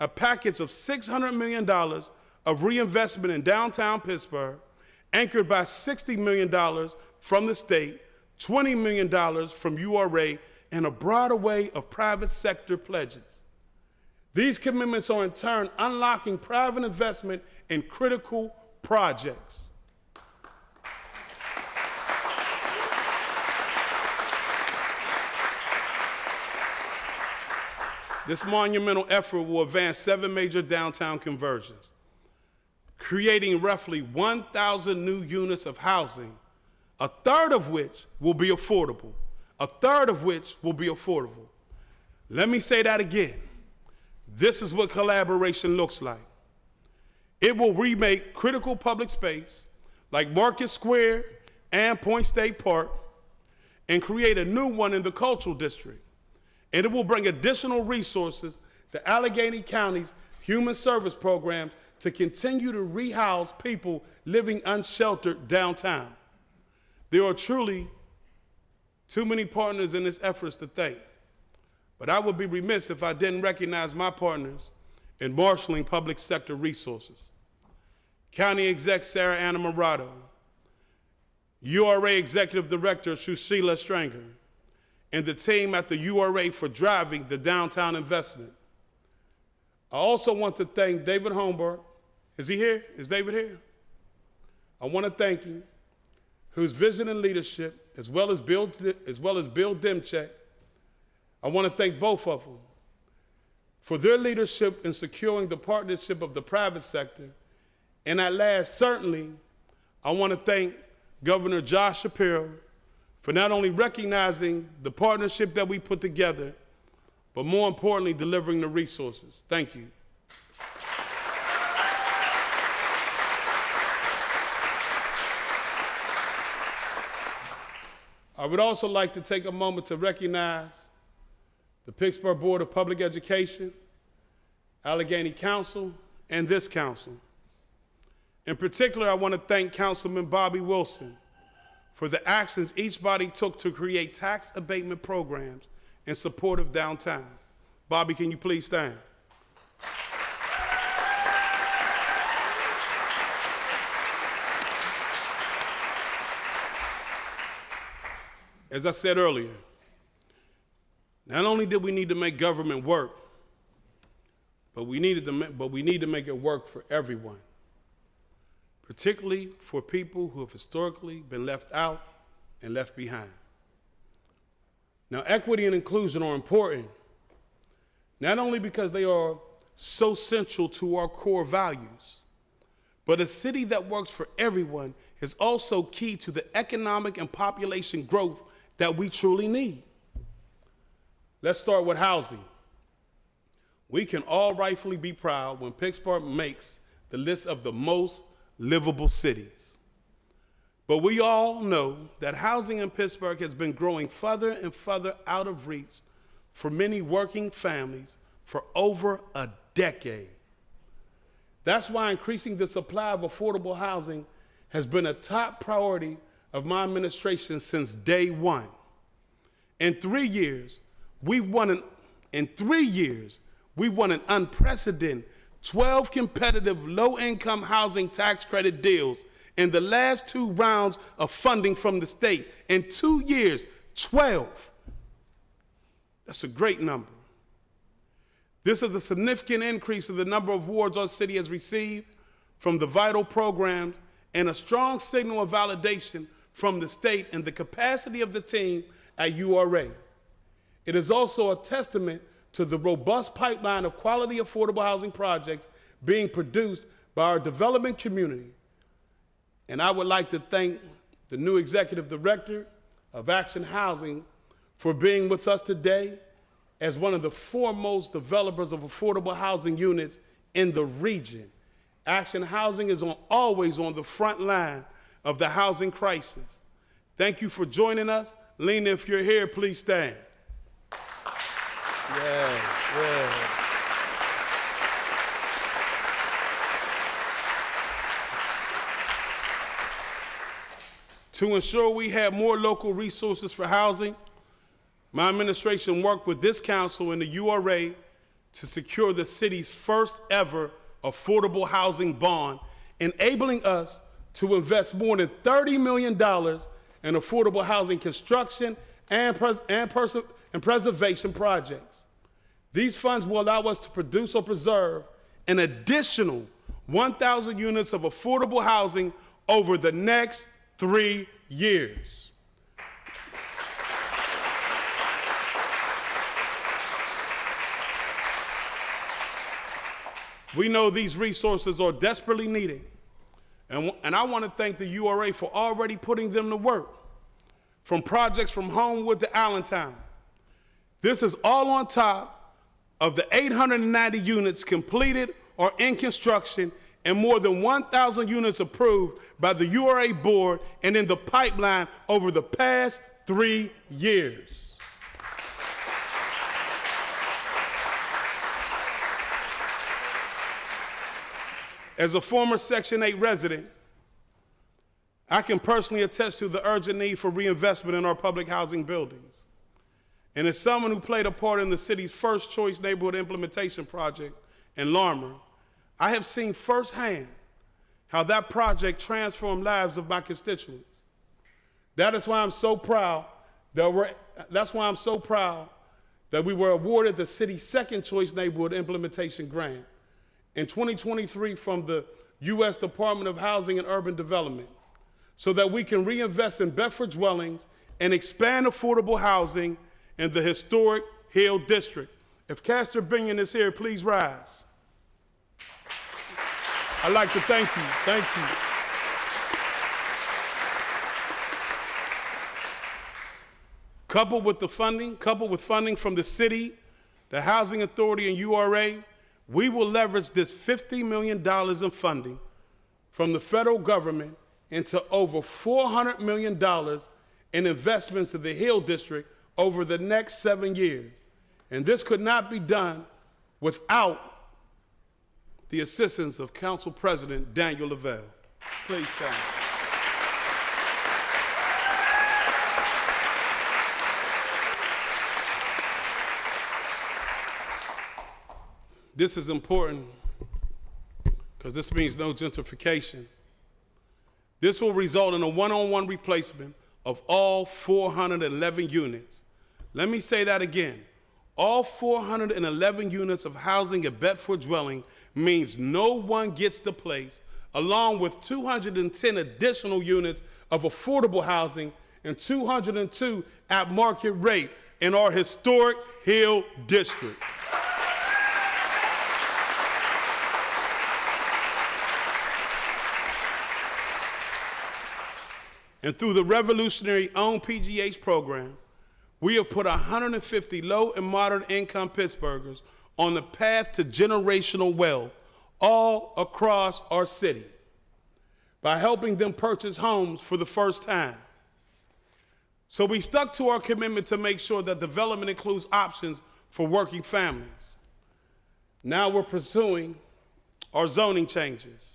a package of $600 million of reinvestment in downtown Pittsburgh, anchored by $60 million from the state, $20 million from URA, and a broad array of private sector pledges. These commitments are in turn unlocking private investment in critical projects. This monumental effort will advance 7 major downtown conversions, creating roughly 1,000 new units of housing, a third of which will be affordable. A third of which will be affordable. Let me say that again. This is what collaboration looks like. It will remake critical public space like Market Square and Point State Park and create a new one in the Cultural District. And it will bring additional resources to Allegheny County's human service programs to continue to rehouse people living unsheltered downtown. There are truly too many partners in this effort to thank, but I would be remiss if I didn't recognize my partners in marshaling public sector resources. County Exec Sarah Anna Murado, URA Executive Director Shushila Stranger, and the team at the URA for driving the downtown investment. I also want to thank David Holmberg. Is he here? Is David here? I want to thank him, whose vision and leadership, as well as Bill Demchek. I want to thank both of them for their leadership in securing the partnership of the private sector. And at last, certainly, I want to thank Governor Josh Shapiro for not only recognizing the partnership that we put together, but more importantly, delivering the resources. Thank you. I would also like to take a moment to recognize the Pittsburgh Board of Public Education, Allegheny Council, and this council. In particular, I want to thank Councilman Bobby Wilson for the actions each body took to create tax abatement programs in support of downtown. Bobby, can you please stand? As I said earlier, not only did we need to make government work, but we need to make it work for everyone, particularly for people who have historically been left out and left behind. Now, equity and inclusion are important, not only because they are so central to our core values, but a city that works for everyone is also key to the economic and population growth that we truly need. Let's start with housing. We can all rightfully be proud when Pittsburgh makes the list of the most livable cities. But we all know that housing in Pittsburgh has been growing further and further out of reach for many working families for over a decade. That's why increasing the supply of affordable housing has been a top priority of my administration since day one. In 3 years, we've won an unprecedented 12 competitive low-income housing tax credit deals in the last 2 rounds of funding from the state. In 2 years, 12. That's a great number. This is a significant increase in the number of awards our city has received from the vital programs and a strong signal of validation from the state and the capacity of the team at URA. It is also a testament to the robust pipeline of quality affordable housing projects being produced by our development community, And I would like to thank the new Executive Director of Action Housing for being with us today as one of the foremost developers of affordable housing units in the region. Action Housing is always on the front line of the housing crisis. Thank you for joining us. Lena, if you're here, please stand. Yeah. To ensure we have more local resources for housing, my administration worked with this council and the URA to secure the city's first ever affordable housing bond, enabling us to invest more than $30 million in affordable housing construction and preservation projects. These funds will allow us to produce or preserve an additional 1,000 units of affordable housing over the next 3 years. We know these resources are desperately needed, and I want to thank the URA for already putting them to work, from projects from Homewood to Allentown. This is all on top of the 890 units completed or in construction and more than 1,000 units approved by the URA board and in the pipeline over the past 3 years. As a former Section 8 resident, I can personally attest to the urgent need for reinvestment in our public housing buildings. And as someone who played a part in the city's first choice neighborhood implementation project in Larmer, I have seen firsthand how that project transformed lives of my constituents. That is why I'm so proud that we were awarded the city's second choice neighborhood implementation grant in 2023 from the U.S. Department of Housing and Urban Development, so that we can reinvest in Bedford dwellings and expand affordable housing in the historic Hill District. If Castor Binion is here, please rise. I'd like to thank you. Thank you. Coupled with funding from the city, the Housing Authority, and URA, we will leverage this $50 million in funding from the federal government into over $400 million in investments in the Hill District over the next 7 years. And this could not be done without the assistance of Council President Daniel Lavelle. Please stand. This is important because this means no gentrification. This will result in a one-on-one replacement of all 411 units. Let me say that again. All 411 units of housing at Bedford dwelling means no one gets the place, along with 210 additional units of affordable housing and 202 at market rate in our historic Hill District. And through the revolutionary Own PGH program, we have put 150 low and moderate income Pittsburghers on the path to generational wealth all across our city by helping them purchase homes for the first time. So we stuck to our commitment to make sure that development includes options for working families. Now we're pursuing our zoning changes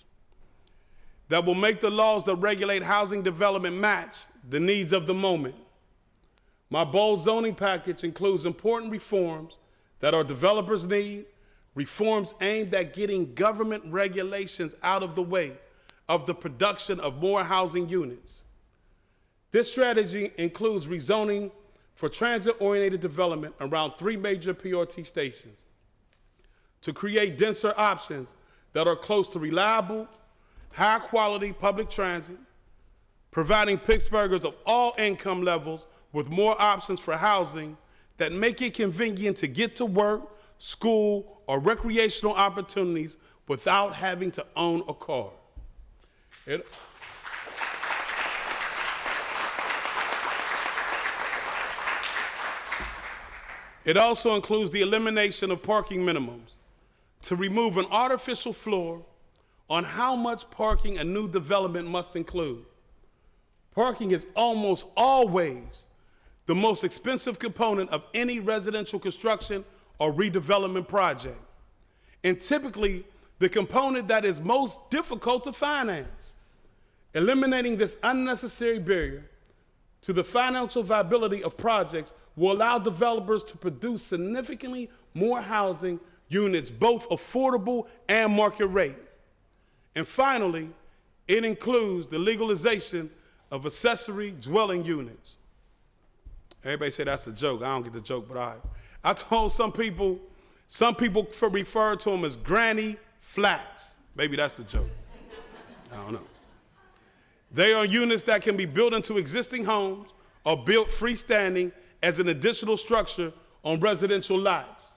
that will make the laws that regulate housing development match the needs of the moment. My bold zoning package includes important reforms that our developers need, reforms aimed at getting government regulations out of the way of the production of more housing units. This strategy includes rezoning for transit-oriented development around 3 major PRT stations to create denser options that are close to reliable, high-quality public transit, providing Pittsburghers of all income levels with more options for housing that make it convenient to get to work, school, or recreational opportunities without having to own a car. It also includes the elimination of parking minimums to remove an artificial floor on how much parking a new development must include. Parking is almost always the most expensive component of any residential construction or redevelopment project, and typically the component that is most difficult to finance. Eliminating this unnecessary barrier to the financial viability of projects will allow developers to produce significantly more housing units, both affordable and market rate. And finally, it includes the legalization of accessory dwelling units. Everybody say that's a joke. I don't get the joke, but I told some people refer to them as granny flats. Maybe that's the joke. I don't know. They are units that can be built into existing homes or built freestanding as an additional structure on residential lots.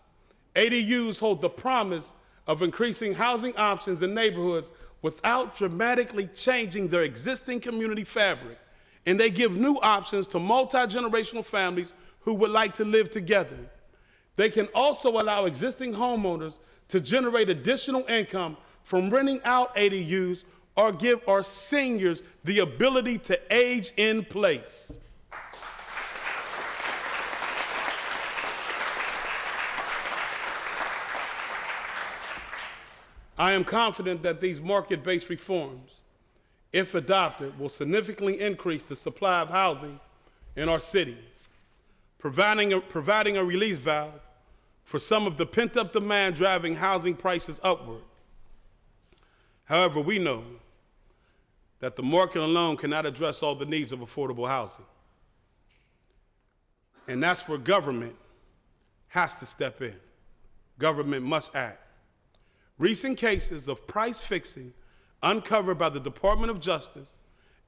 ADUs hold the promise of increasing housing options in neighborhoods without dramatically changing their existing community fabric, and they give new options to multi-generational families who would like to live together. They can also allow existing homeowners to generate additional income from renting out ADUs or give our seniors the ability to age in place. I am confident that these market-based reforms, if adopted, will significantly increase the supply of housing in our city, providing a release valve for some of the pent-up demand driving housing prices upward. However, we know that the market alone cannot address all the needs of affordable housing. And that's where government has to step in. Government must act. Recent cases of price fixing uncovered by the Department of Justice,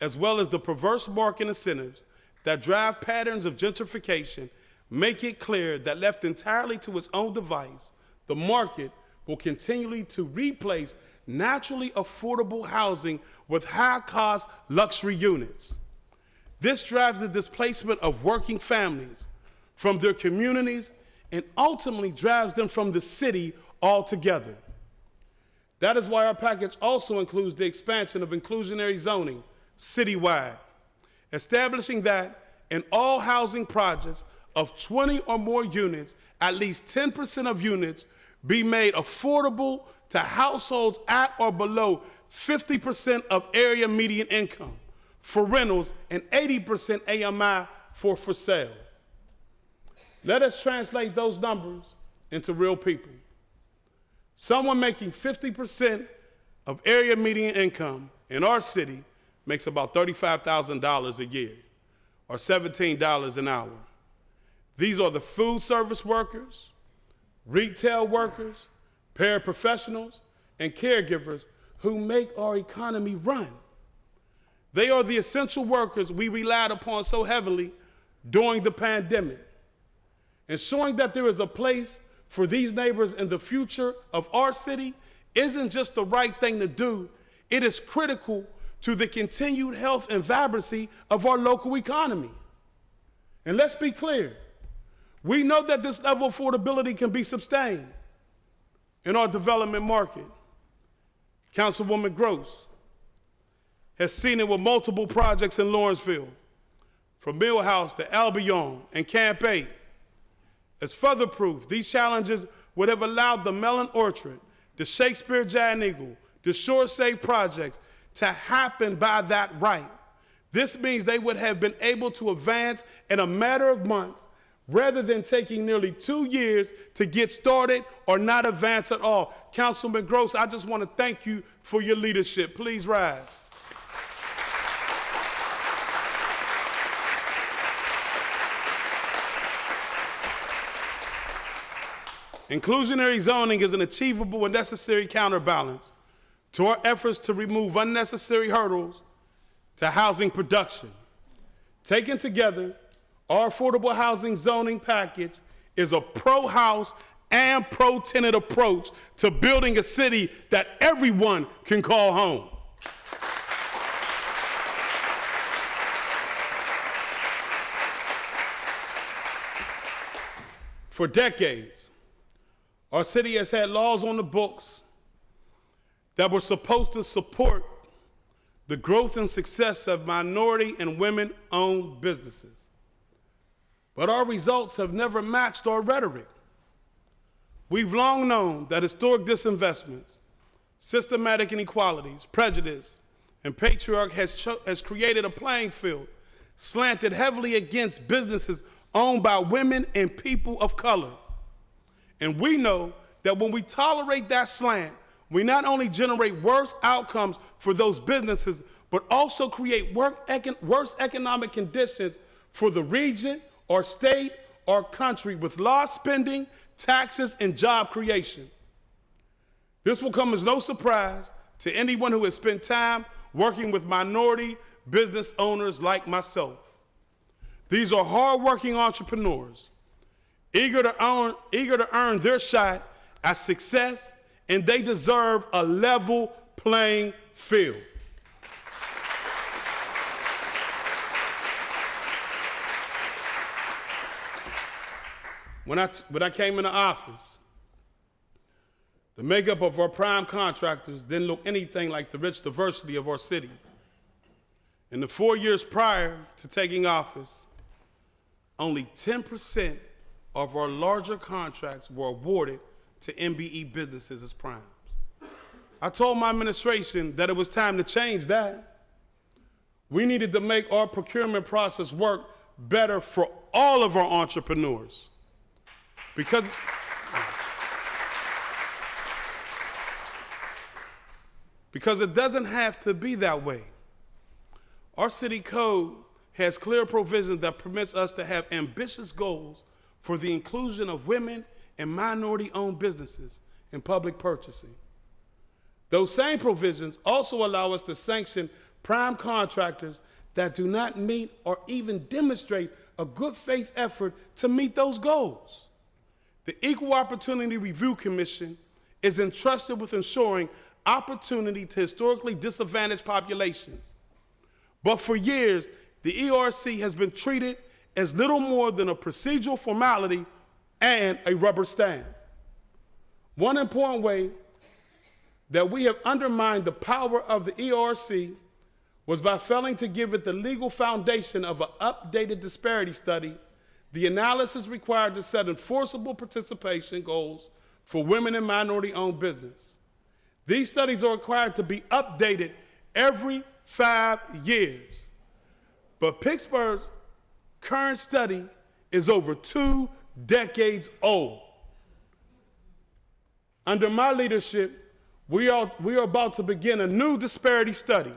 as well as the perverse market incentives that drive patterns of gentrification, make it clear that left entirely to its own device, the market will continually to replace naturally affordable housing with high-cost luxury units. This drives the displacement of working families from their communities and ultimately drives them from the city altogether. That is why our package also includes the expansion of inclusionary zoning citywide, establishing that in all housing projects of 20 or more units, at least 10% of units be made affordable to households at or below 50% of area median income for rentals and 80% AMI for sale. Let us translate those numbers into real people. Someone making 50% of area median income in our city makes about $35,000 a year, or $17 an hour. These are the food service workers, retail workers, paraprofessionals, and caregivers who make our economy run. They are the essential workers we relied upon so heavily during the pandemic. Ensuring that there is a place for these neighbors in the future of our city isn't just the right thing to do, it is critical to the continued health and vibrancy of our local economy. And let's be clear, we know that this level of affordability can be sustained in our development market. Councilwoman Gross has seen it with multiple projects in Lawrenceville, from Millhouse to Albion and Camp 8. As further proof, these challenges would have allowed the Mellon Orchard, the Shakespeare Giant Eagle, the Shore Safe projects to happen by that right. This means they would have been able to advance in a matter of months rather than taking nearly 2 years to get started or not advance at all. Councilman Gross, I just want to thank you for your leadership. Please rise. Inclusionary zoning is an achievable and necessary counterbalance to our efforts to remove unnecessary hurdles to housing production. Taken together, our affordable housing zoning package is a pro-house and pro-tenant approach to building a city that everyone can call home. For decades, our city has had laws on the books that were supposed to support the growth and success of minority and women-owned businesses. But our results have never matched our rhetoric. We've long known that historic disinvestments, systematic inequalities, prejudice, and patriarchy has created a playing field slanted heavily against businesses owned by women and people of color. And we know that when we tolerate that slant, we not only generate worse outcomes for those businesses, but also create worse economic conditions for the region or state or country with lost spending, taxes, and job creation. This will come as no surprise to anyone who has spent time working with minority business owners like myself. These are hardworking entrepreneurs, eager to earn their shot at success, and they deserve a level playing field. When I came into office, the makeup of our prime contractors didn't look anything like the rich diversity of our city. In the 4 years prior to taking office, only 10% of our larger contracts were awarded to MBE businesses as primes. I told my administration that it was time to change that. We needed to make our procurement process work better for all of our entrepreneurs. Because it doesn't have to be that way. Our city code has clear provisions that permits us to have ambitious goals for the inclusion of women and minority-owned businesses in public purchasing. Those same provisions also allow us to sanction prime contractors that do not meet or even demonstrate a good faith effort to meet those goals. The Equal Opportunity Review Commission is entrusted with ensuring opportunity to historically disadvantaged populations. But for years, the ERC has been treated as little more than a procedural formality and a rubber stamp. One important way that we have undermined the power of the ERC was by failing to give it the legal foundation of an updated disparity study, the analysis required to set enforceable participation goals for women and minority-owned business. These studies are required to be updated every 5 years. But Pittsburgh's current study is over 2 decades old. Under my leadership, we are about to begin a new disparity study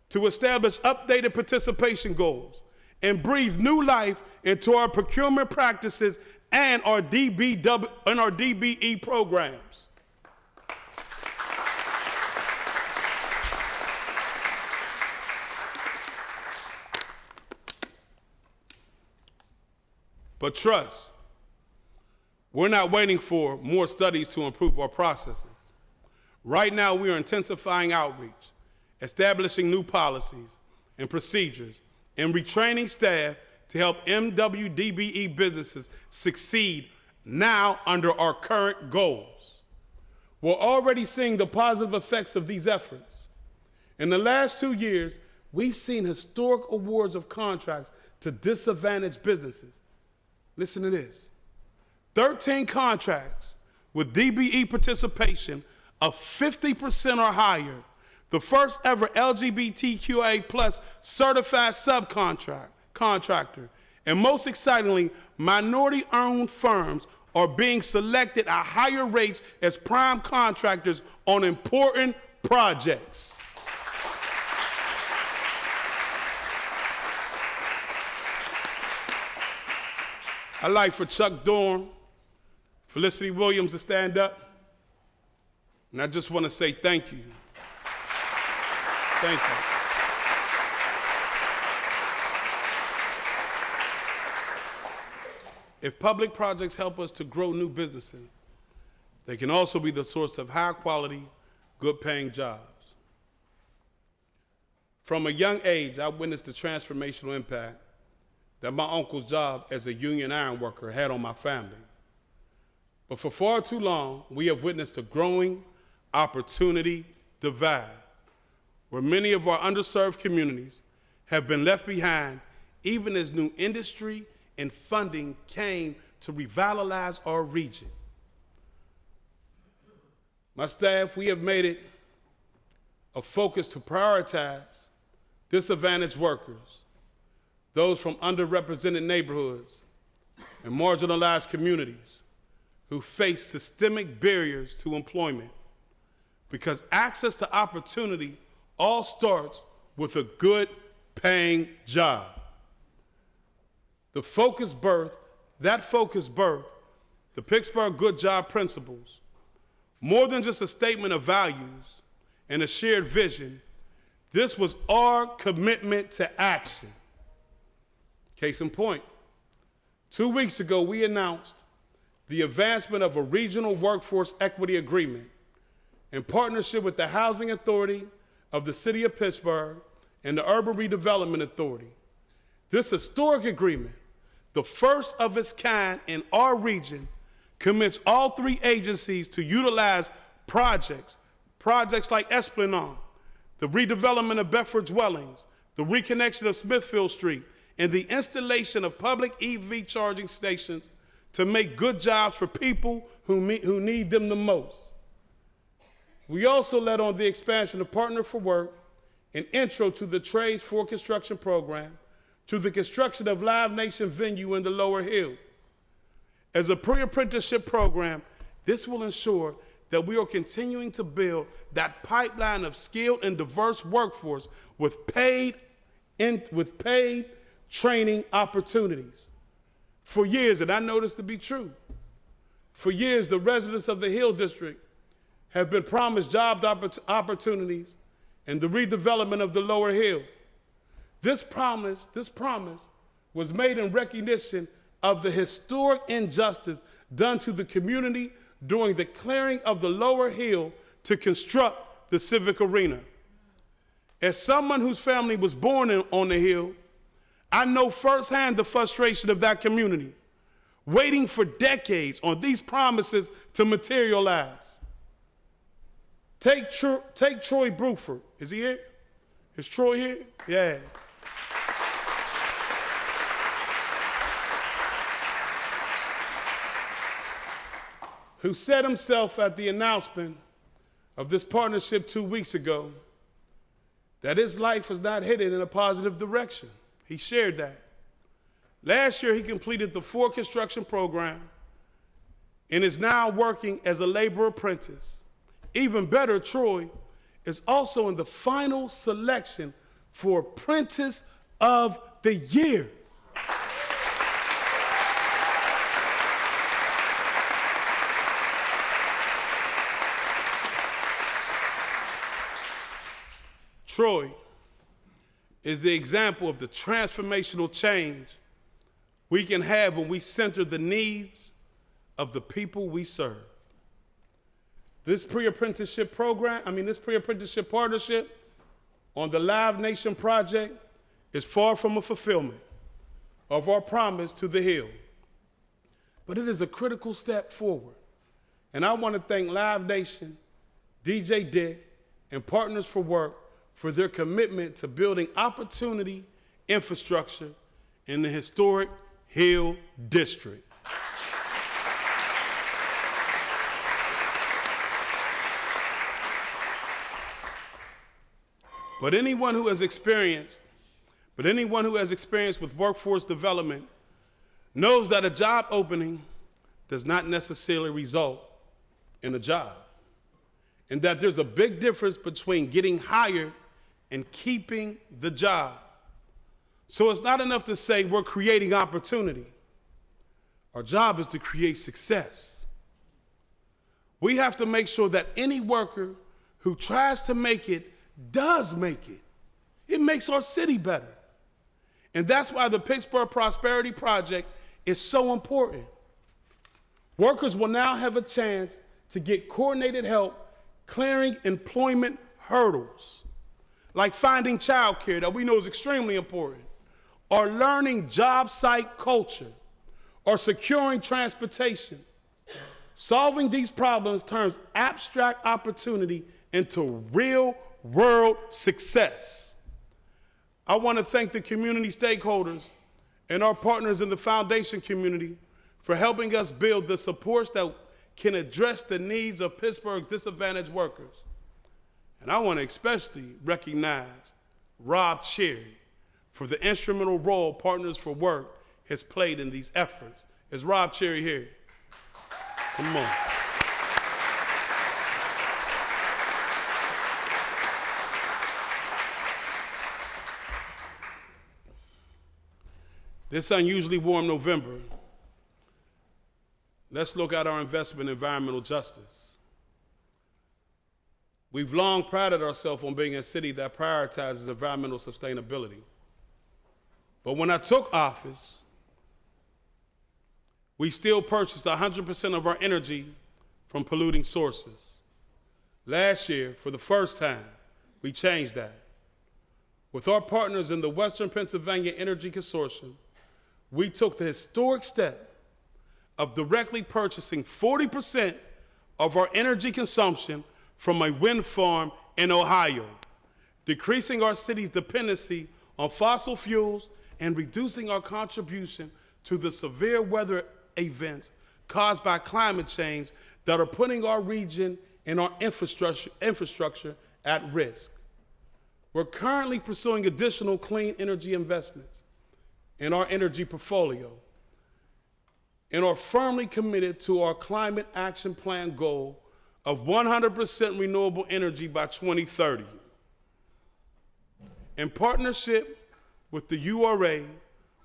to establish updated participation goals and breathe new life into our procurement practices and our DBE programs. But trust, we're not waiting for more studies to improve our processes. Right now, we are intensifying outreach, establishing new policies and procedures, and retraining staff to help MWDBE businesses succeed now under our current goals. We're already seeing the positive effects of these efforts. In the last 2 years, we've seen historic awards of contracts to disadvantaged businesses. Listen to this. 13 contracts with DBE participation of 50% or higher, the first ever LGBTQA plus certified subcontractor, and most excitingly, minority-owned firms are being selected at higher rates as prime contractors on important projects. I'd like for Chuck Dorn, Felicity Williams to stand up, and I just want to say thank you. Thank you. If public projects help us to grow new businesses, they can also be the source of high-quality, good-paying jobs. From a young age, I witnessed the transformational impact that my uncle's job as a union iron worker had on my family. But for far too long, we have witnessed a growing opportunity divide, where many of our underserved communities have been left behind, even as new industry and funding came to revitalize our region. My staff, we have made it a focus to prioritize disadvantaged workers, those from underrepresented neighborhoods and marginalized communities who face systemic barriers to employment, because access to opportunity all starts with a good paying job. That focus birthed the Pittsburgh Good Job Principles. More than just a statement of values and a shared vision, this was our commitment to action. Case in point, 2 weeks ago, we announced the advancement of a regional workforce equity agreement in partnership with the Housing Authority of the City of Pittsburgh and the Urban Redevelopment Authority. This historic agreement, the first of its kind in our region, commits all three agencies to utilize projects like Esplanade, the redevelopment of Bedford Dwellings, the reconnection of Smithfield Street, and the installation of public EV charging stations to make good jobs for people who need them the most. We also led on the expansion of Partner for Work, an intro to the Trades for Construction program, to the construction of Live Nation venue in the Lower Hill. As a pre-apprenticeship program, this will ensure that we are continuing to build that pipeline of skilled and diverse workforce with paid training opportunities. For years, and I know this to be true, for years the residents of the Hill District have been promised job opportunities and the redevelopment of the Lower Hill. This promise was made in recognition of the historic injustice done to the community during the clearing of the Lower Hill to construct the Civic Arena. As someone whose family was born on the Hill, I know firsthand the frustration of that community, waiting for decades on these promises to materialize. Take Troy Bruford. Is he here? Is Troy here? Yeah. Who said himself at the announcement of this partnership 2 weeks ago that his life was not headed in a positive direction. He shared that. Last year, he completed the 4 construction program and is now working as a labor apprentice. Even better, Troy is also in the final selection for Apprentice of the Year. Troy is the example of the transformational change we can have when we center the needs of the people we serve. This pre-apprenticeship partnership on the Live Nation project is far from a fulfillment of our promise to the Hill. But it is a critical step forward. And I want to thank Live Nation, DJ Dick, and Partners for Work for their commitment to building opportunity infrastructure in the historic Hill District. But anyone who has experienced with workforce development knows that a job opening does not necessarily result in a job, and that there's a big difference between getting hired and keeping the job. So it's not enough to say we're creating opportunity. Our job is to create success. We have to make sure that any worker who tries to make it does make it. It makes our city better. And that's why the Pittsburgh Prosperity Project is so important. Workers will now have a chance to get coordinated help clearing employment hurdles, like finding childcare that we know is extremely important, or learning job site culture, or securing transportation. Solving these problems turns abstract opportunity into real-world success. I want to thank the community stakeholders and our partners in the foundation community for helping us build the supports that can address the needs of Pittsburgh's disadvantaged workers. And I want to especially recognize Rob Cherry for the instrumental role Partners for Work has played in these efforts. Is Rob Cherry here? Come on. This unusually warm November, let's look at our investment in environmental justice. We've long prided ourselves on being a city that prioritizes environmental sustainability. But when I took office, we still purchased 100% of our energy from polluting sources. Last year, for the first time, we changed that. With our partners in the Western Pennsylvania Energy Consortium, we took the historic step of directly purchasing 40% of our energy consumption from a wind farm in Ohio, decreasing our city's dependency on fossil fuels and reducing our contribution to the severe weather events caused by climate change that are putting our region and our infrastructure at risk. We're currently pursuing additional clean energy investments in our energy portfolio and are firmly committed to our climate action plan goal of 100% renewable energy by 2030. In partnership with the URA,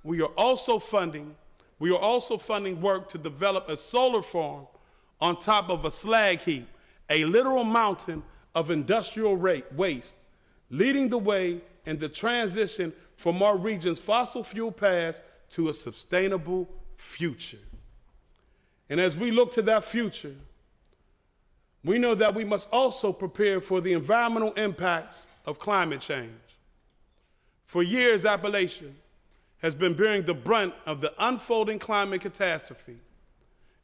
we are also funding work to develop a solar farm on top of a slag heap, a literal mountain of industrial waste, leading the way in the transition from our region's fossil fuel past to a sustainable future. And as we look to that future, we know that we must also prepare for the environmental impacts of climate change. For years, Appalachia has been bearing the brunt of the unfolding climate catastrophe.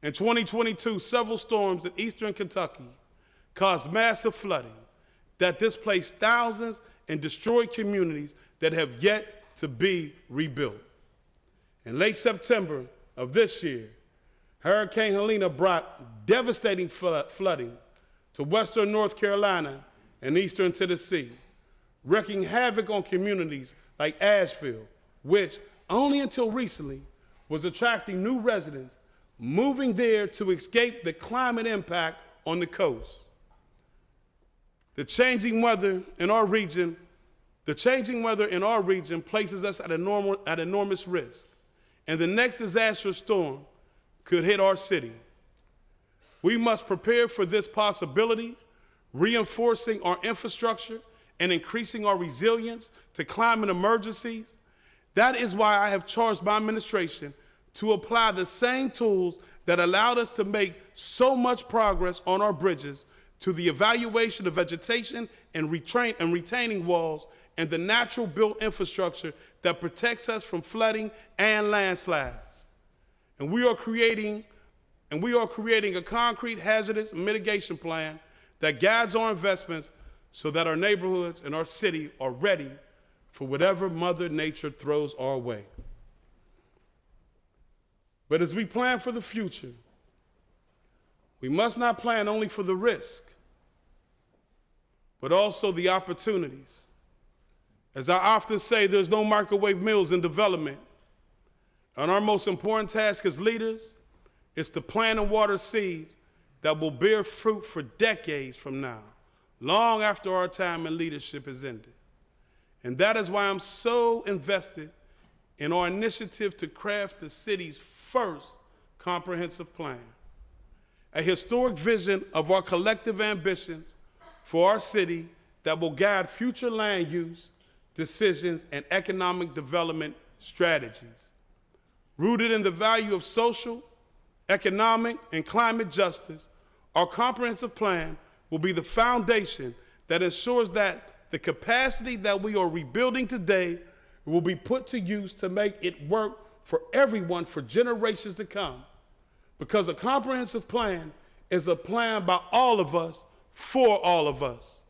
In 2022, several storms in eastern Kentucky caused massive flooding that displaced thousands and destroyed communities that have yet to be rebuilt. In late September of this year, Hurricane Helene brought devastating flooding to western North Carolina and eastern Tennessee, wreaking havoc on communities like Asheville, which only until recently was attracting new residents moving there to escape the climate impact on the coast. The changing weather in our region places us at enormous risk, and the next disastrous storm could hit our city. We must prepare for this possibility, reinforcing our infrastructure and increasing our resilience to climate emergencies. That is why I have charged my administration to apply the same tools that allowed us to make so much progress on our bridges to the evaluation of vegetation and retaining walls and the natural built infrastructure that protects us from flooding and landslides. And we are creating a concrete hazardous mitigation plan that guides our investments so that our neighborhoods and our city are ready for whatever Mother Nature throws our way. But as we plan for the future, we must not plan only for the risk, but also the opportunities. As I often say, there's no microwave meals in development, and our most important task as leaders is to plant and water seeds that will bear fruit for decades from now, long after our time in leadership is ended. And that is why I'm so invested in our initiative to craft the city's first comprehensive plan, a historic vision of our collective ambitions for our city that will guide future land use decisions and economic development strategies. Rooted in the value of social, economic, and climate justice, our comprehensive plan will be the foundation that ensures that the capacity that we are rebuilding today will be put to use to make it work for everyone for generations to come. Because a comprehensive plan is a plan by all of us for all of us.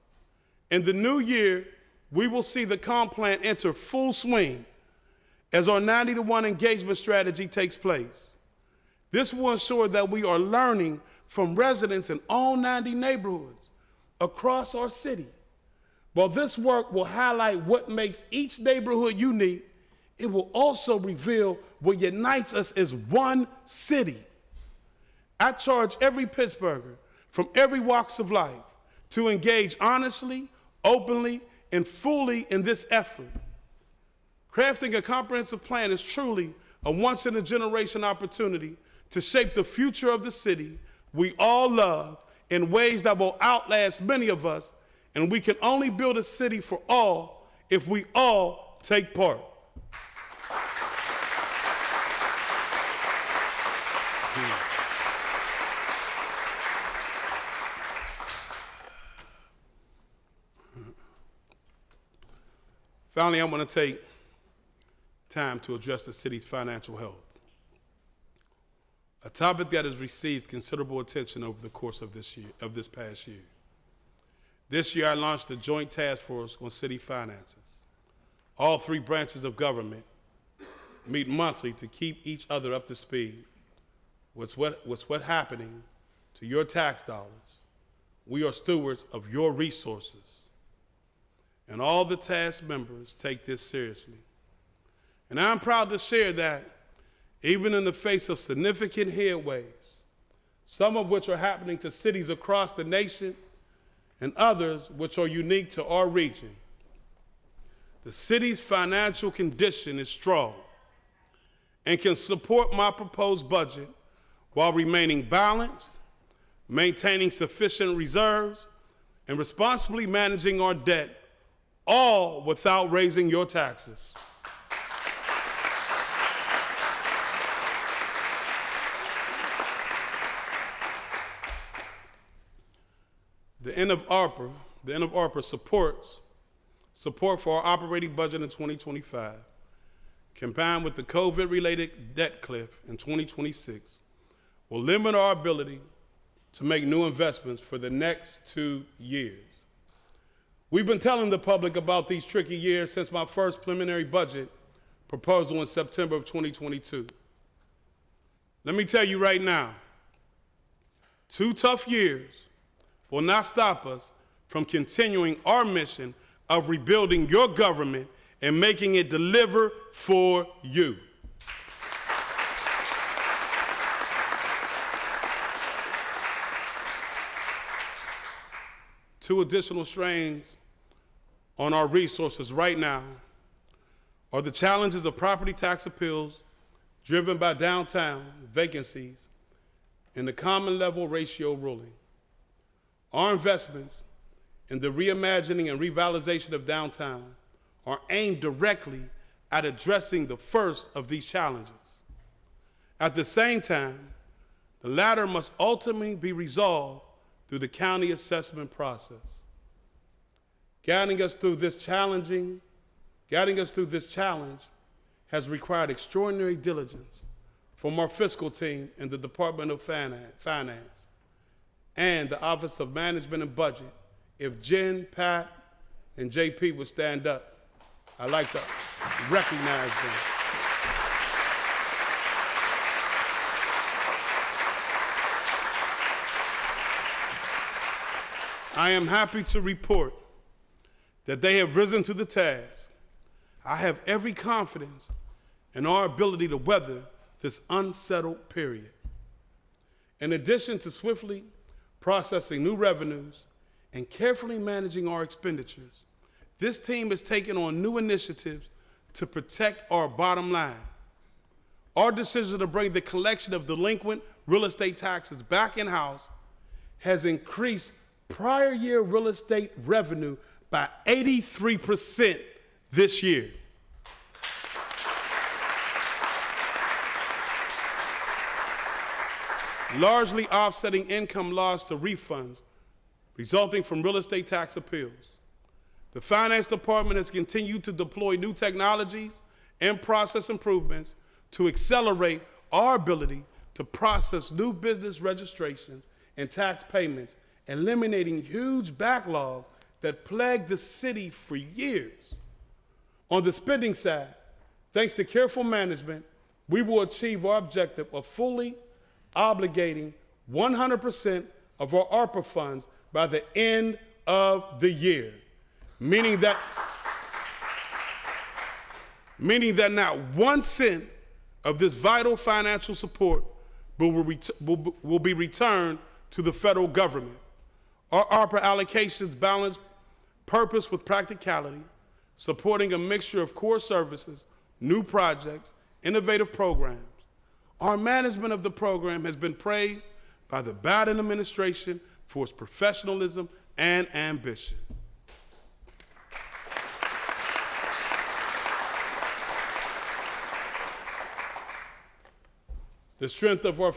In the new year, we will see the comp plan enter full swing as our 90-to-1 engagement strategy takes place. This will ensure that we are learning from residents in all 90 neighborhoods across our city. While this work will highlight what makes each neighborhood unique, it will also reveal what unites us as one city. I charge every Pittsburgher from every walks of life to engage honestly, openly, and fully in this effort. Crafting a comprehensive plan is truly a once-in-a-generation opportunity to shape the future of the city we all love in ways that will outlast many of us, and we can only build a city for all if we all take part. Finally, I want to take time to address the city's financial health, a topic that has received considerable attention over the course of this past year. This year, I launched a joint task force on city finances. All three branches of government meet monthly to keep each other up to speed with what's happening to your tax dollars. We are stewards of your resources, and all the task members take this seriously. And I'm proud to share that even in the face of significant headways, some of which are happening to cities across the nation and others which are unique to our region, the city's financial condition is strong and can support my proposed budget while remaining balanced, maintaining sufficient reserves, and responsibly managing our debt, all without raising your taxes. The end of ARPA support for our operating budget in 2025, combined with the COVID-related debt cliff in 2026, will limit our ability to make new investments for the next 2 years. We've been telling the public about these tricky years since my first preliminary budget proposal in September of 2022. Let me tell you right now, 2 tough years will not stop us from continuing our mission of rebuilding your government and making it deliver for you. Two additional strains on our resources right now are the challenges of property tax appeals driven by downtown vacancies and the common level ratio ruling. Our investments in the reimagining and revitalization of downtown are aimed directly at addressing the first of these challenges. At the same time, the latter must ultimately be resolved through the county assessment process. Guiding us through this challenge has required extraordinary diligence from our fiscal team in the Department of Finance and the Office of Management and Budget. If Jen, Pat, and JP would stand up, I'd like to recognize them. I am happy to report that they have risen to the task. I have every confidence in our ability to weather this unsettled period. In addition to swiftly processing new revenues and carefully managing our expenditures, this team has taken on new initiatives to protect our bottom line. Our decision to bring the collection of delinquent real estate taxes back in-house has increased prior year real estate revenue by 83% this year. Largely offsetting income loss to refunds resulting from real estate tax appeals. The Finance Department has continued to deploy new technologies and process improvements to accelerate our ability to process new business registrations and tax payments, eliminating huge backlogs that plagued the city for years. On the spending side, thanks to careful management, we will achieve our objective of fully obligating 100% of our ARPA funds by the end of the year, meaning that not 1 cent of this vital financial support will be returned to the federal government. Our ARPA allocations balance purpose with practicality, supporting a mixture of core services, new projects, innovative programs. Our management of the program has been praised by the Biden administration for its professionalism and ambition. The strength of our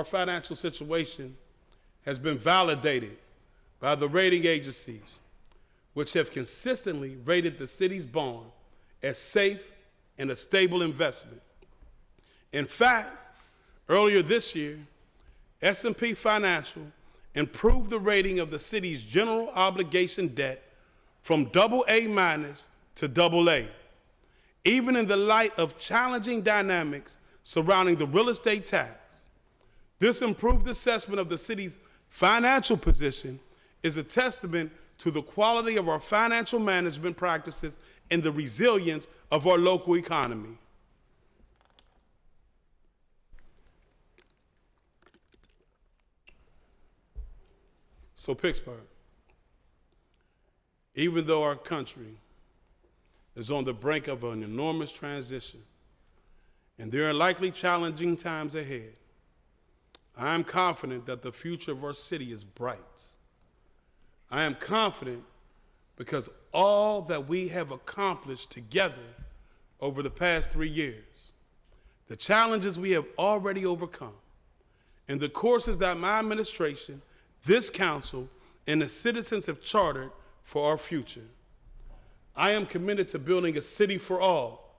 financial situation has been validated by the rating agencies, which have consistently rated the city's bond as safe and a stable investment. In fact, earlier this year, S&P Financial improved the rating of the city's general obligation debt from AA- to AA, even in the light of challenging dynamics surrounding the real estate tax. This improved assessment of the city's financial position is a testament to the quality of our financial management practices and the resilience of our local economy. So Pittsburgh, even though our country is on the brink of an enormous transition, and there are likely challenging times ahead, I am confident that the future of our city is bright. I am confident because all that we have accomplished together over the past 3 years, the challenges we have already overcome, and the courses that my administration, this council, and the citizens have chartered for our future. I am committed to building a city for all,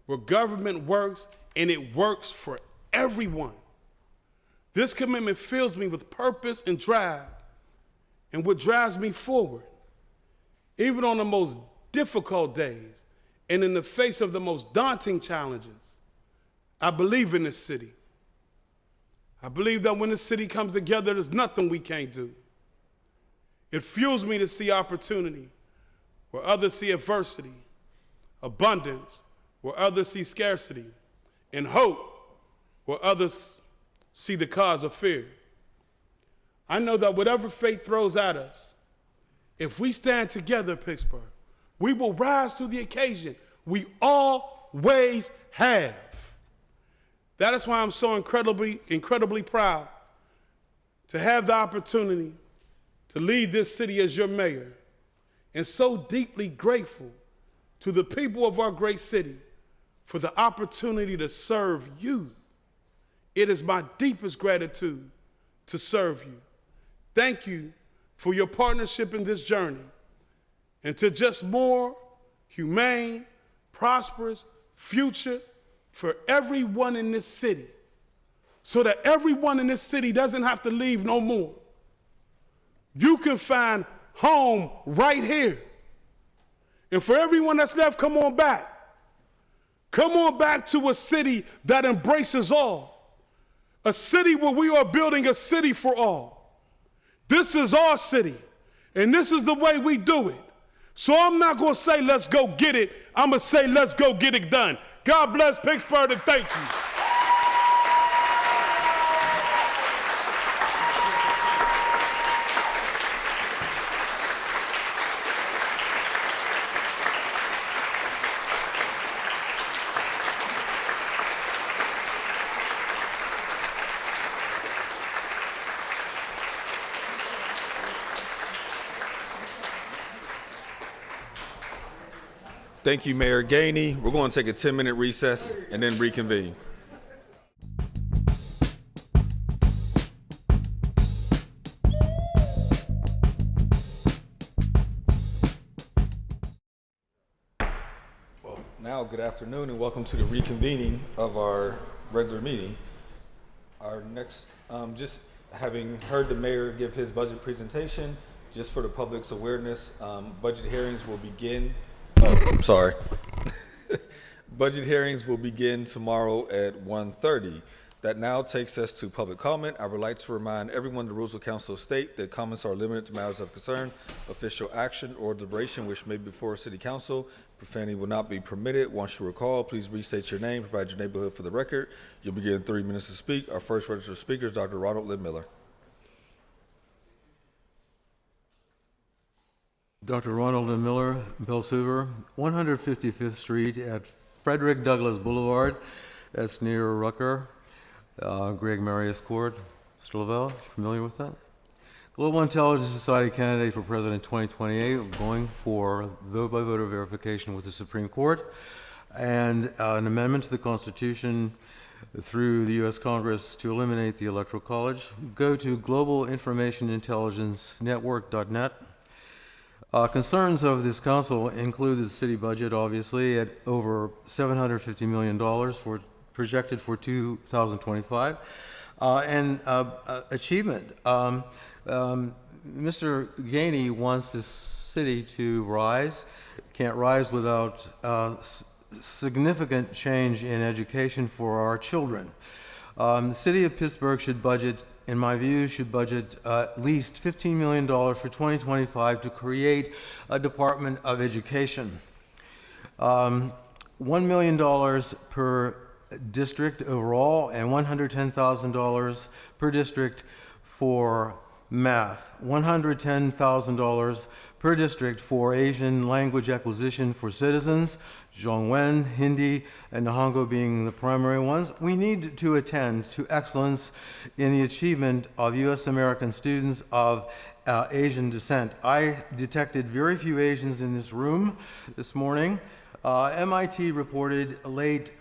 where government works and it works for everyone. This commitment fills me with purpose and drive, and what drives me forward. Even on the most difficult days and in the face of the most daunting challenges, I believe in this city. I believe that when this city comes together, there's nothing we can't do. It fuels me to see opportunity where others see adversity, abundance where others see scarcity, and hope where others see the cause of fear. I know that whatever fate throws at us, if we stand together, Pittsburgh, we will rise to the occasion. We always have. That is why I'm so incredibly proud to have the opportunity to lead this city as your mayor, and so deeply grateful to the people of our great city for the opportunity to serve you. It is my deepest gratitude to serve you. Thank you for your partnership in this journey, and to just more humane, prosperous future for everyone in this city, so that everyone in this city doesn't have to leave no more. You can find home right here. And for everyone that's left, come on back. Come on back to a city that embraces all. A city where we are building a city for all. This is our city, and this is the way we do it. So I'm not going to say, let's go get it. I'm going to say, let's go get it done. God bless Pittsburgh, and thank you. Thank you, Mayor Gainey. We're going to take a 10-minute recess and then reconvene. Well, now good afternoon and welcome to the reconvening of our regular meeting. Our next, just having heard the mayor give his budget presentation, just for the public's awareness, budget hearings will begin. Sorry. Budget hearings will begin tomorrow at 1:30. That now takes us to public comment. I would like to remind everyone the rules of council state that comments are limited to matters of concern, official action, or deliberation which may be before city council. Profanity will not be permitted. Once you recall, please restate your name, provide your neighborhood for the record. You'll be given 3 minutes to speak. Our first registered speaker is Dr. Ronald Lynn Miller. Dr. Ronald Lynn Miller, Bill Suver, 155th Street at Frederick Douglass Boulevard. That's near Rucker. Greg Marius Court. Mr. Lavelle, familiar with that? Global Intelligence Society candidate for President 2028, going for vote-by-voter verification with the Supreme Court, and an amendment to the Constitution through the U.S. Congress to eliminate the Electoral College. Go to globalinformationintelligencenetwork.net. Concerns of this council include the city budget, obviously, at over $750 million projected for 2025, and achievement. Mr. Gainey wants this city to rise. Can't rise without significant change in education for our children. The city of Pittsburgh should budget, in my view, at least $15 million for 2025 to create a Department of Education. $1 million per district overall, and $110,000 per district for math. $110,000 per district for Asian language acquisition for citizens, Zhongwen, Hindi, and Nihongo being the primary ones. We need to attend to excellence in the achievement of U.S. American students of Asian descent. I detected very few Asians in this room this morning. MIT reported late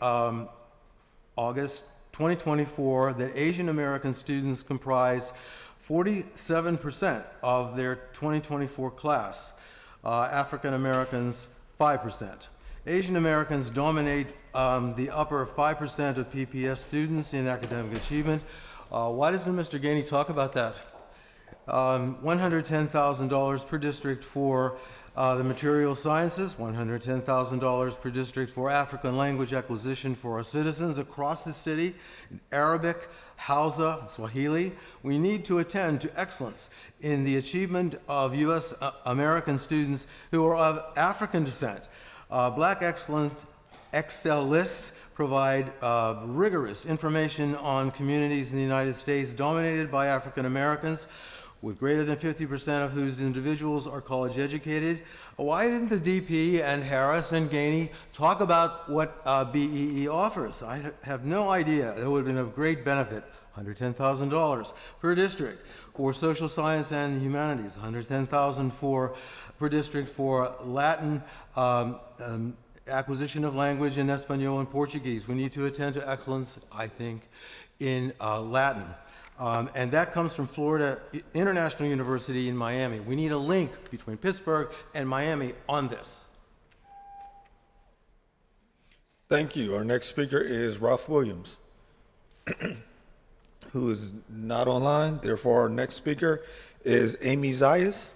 August 2024 that Asian American students comprise 47% of their 2024 class. African Americans, 5%. Asian Americans dominate the upper 5% of PPS students in academic achievement. Why doesn't Mr. Gainey talk about that? $110,000 per district for the material sciences, $110,000 per district for African language acquisition for our citizens across the city, in Arabic, Hausa, Swahili. We need to attend to excellence in the achievement of U.S. American students who are of African descent. Black Excel lists provide rigorous information on communities in the United States dominated by African Americans, with greater than 50% of whose individuals are college educated. Why didn't the DP and Harris and Gainey talk about what BEE offers? I have no idea. It would have been of great benefit. $110,000 per district for social science and humanities, $110,000 per district for Latin acquisition of language in Espanol and Portuguese. We need to attend to excellence, I think, in Latin. And that comes from Florida International University in Miami. We need a link between Pittsburgh and Miami on this. Thank you. Our next speaker is Ralph Williams, who is not online. Therefore, our next speaker is Amy Zayas.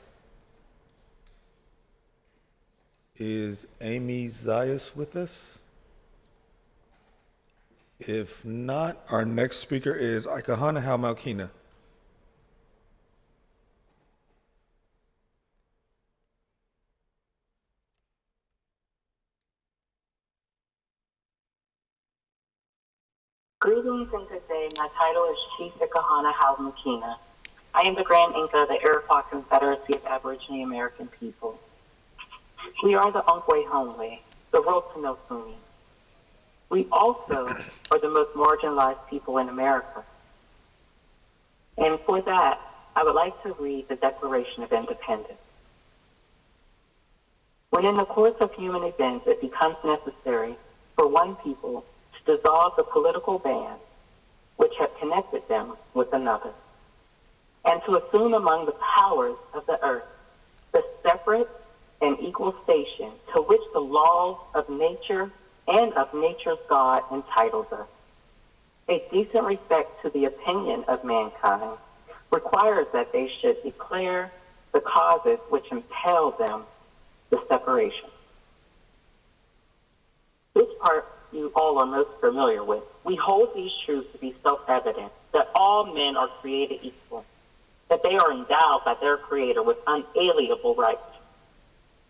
Is Amy Zayas with us? If not, our next speaker is Ikahana Halmalkina. Greetings and good day. My title is Chief Ikahana Halmakina. I am the Grand Inca of the Iroquois Confederacy of Aboriginal American People. We are the Onkwe Homwe, the Rotonosuni. We also are the most marginalized people in America. And for that, I would like to read the Declaration of Independence. When in the course of human events it becomes necessary for one people to dissolve the political bands which have connected them with another, and to assume among the powers of the earth the separate and equal station to which the laws of nature and of nature's God entitles us. A decent respect to the opinion of mankind requires that they should declare the causes which impel them to separation. This part you all are most familiar with. We hold these truths to be self-evident, that all men are created equal, that they are endowed by their Creator with unalienable rights,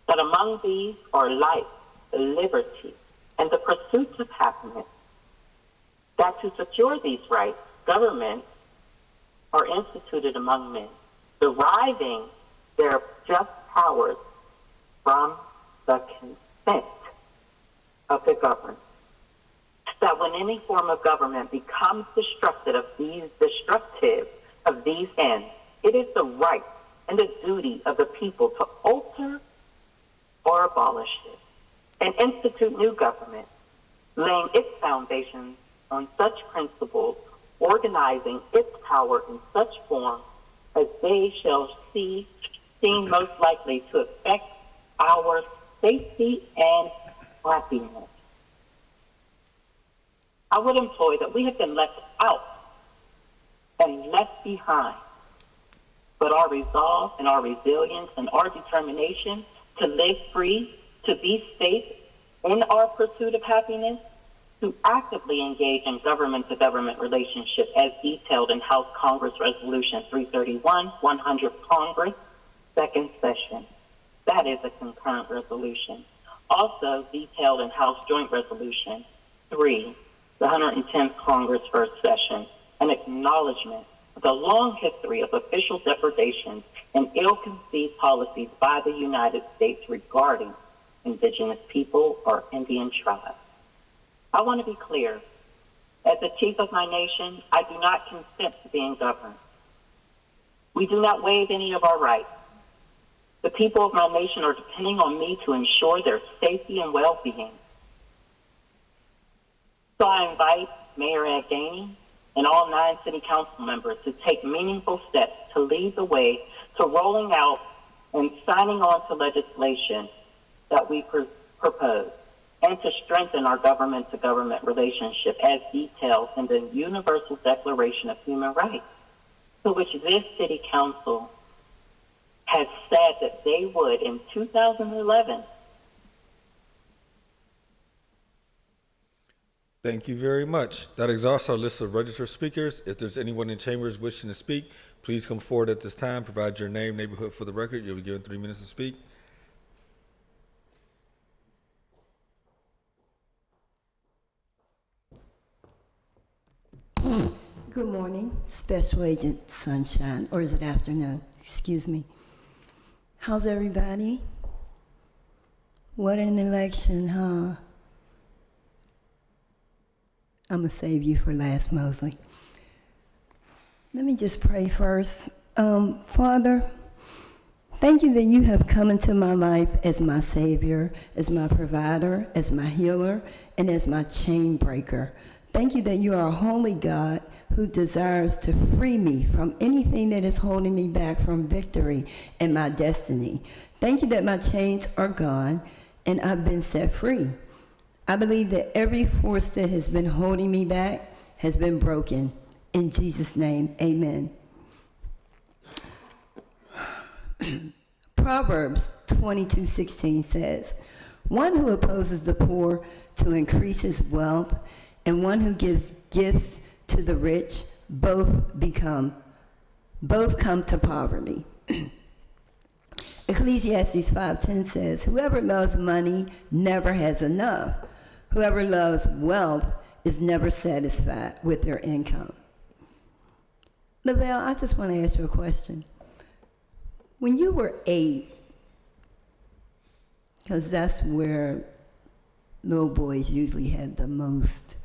that among these are life, liberty, and the pursuit of happiness, that to secure these rights, governments are instituted among men, deriving their just powers from the consent of the governed. That when any form of government becomes destructive of these ends, it is the right and the duty of the people to alter or abolish it and institute new government, laying its foundations on such principles, organizing its power in such form as they shall seem most likely to affect our safety and happiness. I would employ that we have been left out and left behind, but our resolve and our resilience and our determination to live free, to be safe in our pursuit of happiness, to actively engage in government-to-government relationship as detailed in House Congress Resolution 331, 100 Congress, second session. That is a concurrent resolution. Also detailed in House Joint Resolution 3, the 110th Congress first session, an acknowledgement of the long history of official depredations and ill-conceived policies by the United States regarding indigenous people or Indian tribes. I want to be clear. As the chief of my nation, I do not consent to being governed. We do not waive any of our rights. The people of my nation are depending on me to ensure their safety and well-being. So I invite Mayor Gainey and all 9 city council members to take meaningful steps to lead the way to rolling out and signing on to legislation that we propose, and to strengthen our government-to-government relationship as detailed in the Universal Declaration of Human Rights, to which this city council has said that they would in 2011. Thank you very much. That exhausts our list of registered speakers. If there's anyone in chambers wishing to speak, please come forward at this time. Provide your name, neighborhood for the record. You'll be given 3 minutes to speak. Good morning, Special Agent Sunshine, or is it afternoon? Excuse me. How's everybody? What an election, huh? I'm going to save you for last, Mosley. Let me just pray first. Father, thank you that you have come into my life as my Savior, as my provider, as my healer, and as my chain breaker. Thank you that you are a holy God who desires to free me from anything that is holding me back from victory and my destiny. Thank you that my chains are gone and I've been set free. I believe that every force that has been holding me back has been broken. In Jesus' name, amen. Proverbs 22:16 says, "One who opposes the poor to increase his wealth, and one who gives gifts to the rich, both come to poverty." Ecclesiastes 5:10 says, "Whoever loves money never has enough. Whoever loves wealth is never satisfied with their income." Lavelle, I just want to ask you a question. When you were 8, because that's where little boys usually had the most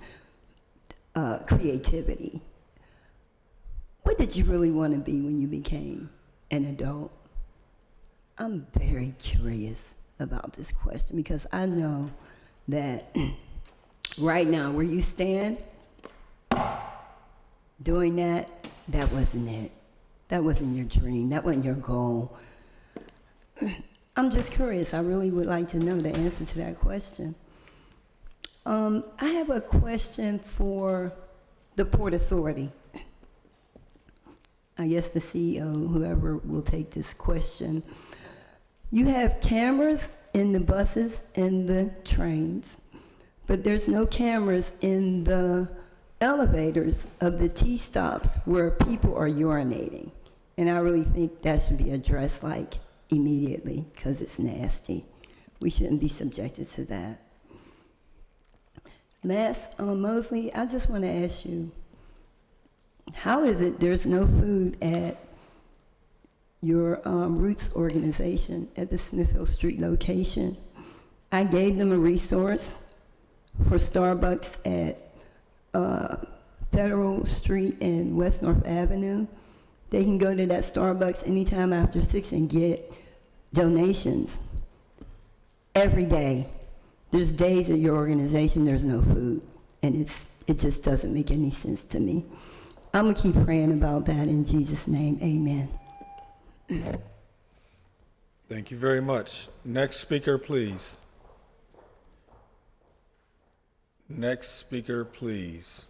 creativity, what did you really want to be when you became an adult? I'm very curious about this question because I know that right now where you stand, doing that wasn't it. That wasn't your dream. That wasn't your goal. I'm just curious. I really would like to know the answer to that question. I have a question for the Port Authority. I guess the CEO, whoever will take this question. You have cameras in the buses and the trains, but there's no cameras in the elevators of the T-stops where people are urinating. And I really think that should be addressed like immediately because it's nasty. We shouldn't be subjected to that. Last, Mosley, I just want to ask you, how is it there's no food at your Roots organization at the Smithfield Street location? I gave them a resource for Starbucks at Federal Street and West North Avenue. They can go to that Starbucks anytime after 6 and get donations every day. There's days at your organization there's no food, and it just doesn't make any sense to me. I'm gonna keep praying about that in Jesus' name, amen. Thank you very much. Next speaker, please. Next speaker, please.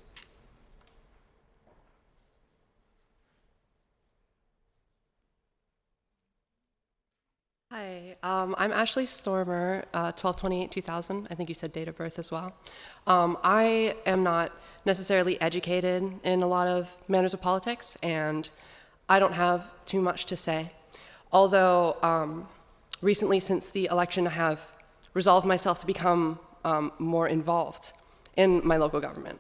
Hi, I'm Ashley Stormer, 12/28/2000. I think you said date of birth as well. I am not necessarily educated in a lot of manners of politics, and I don't have too much to say. Although recently, since the election, I have resolved myself to become more involved in my local government.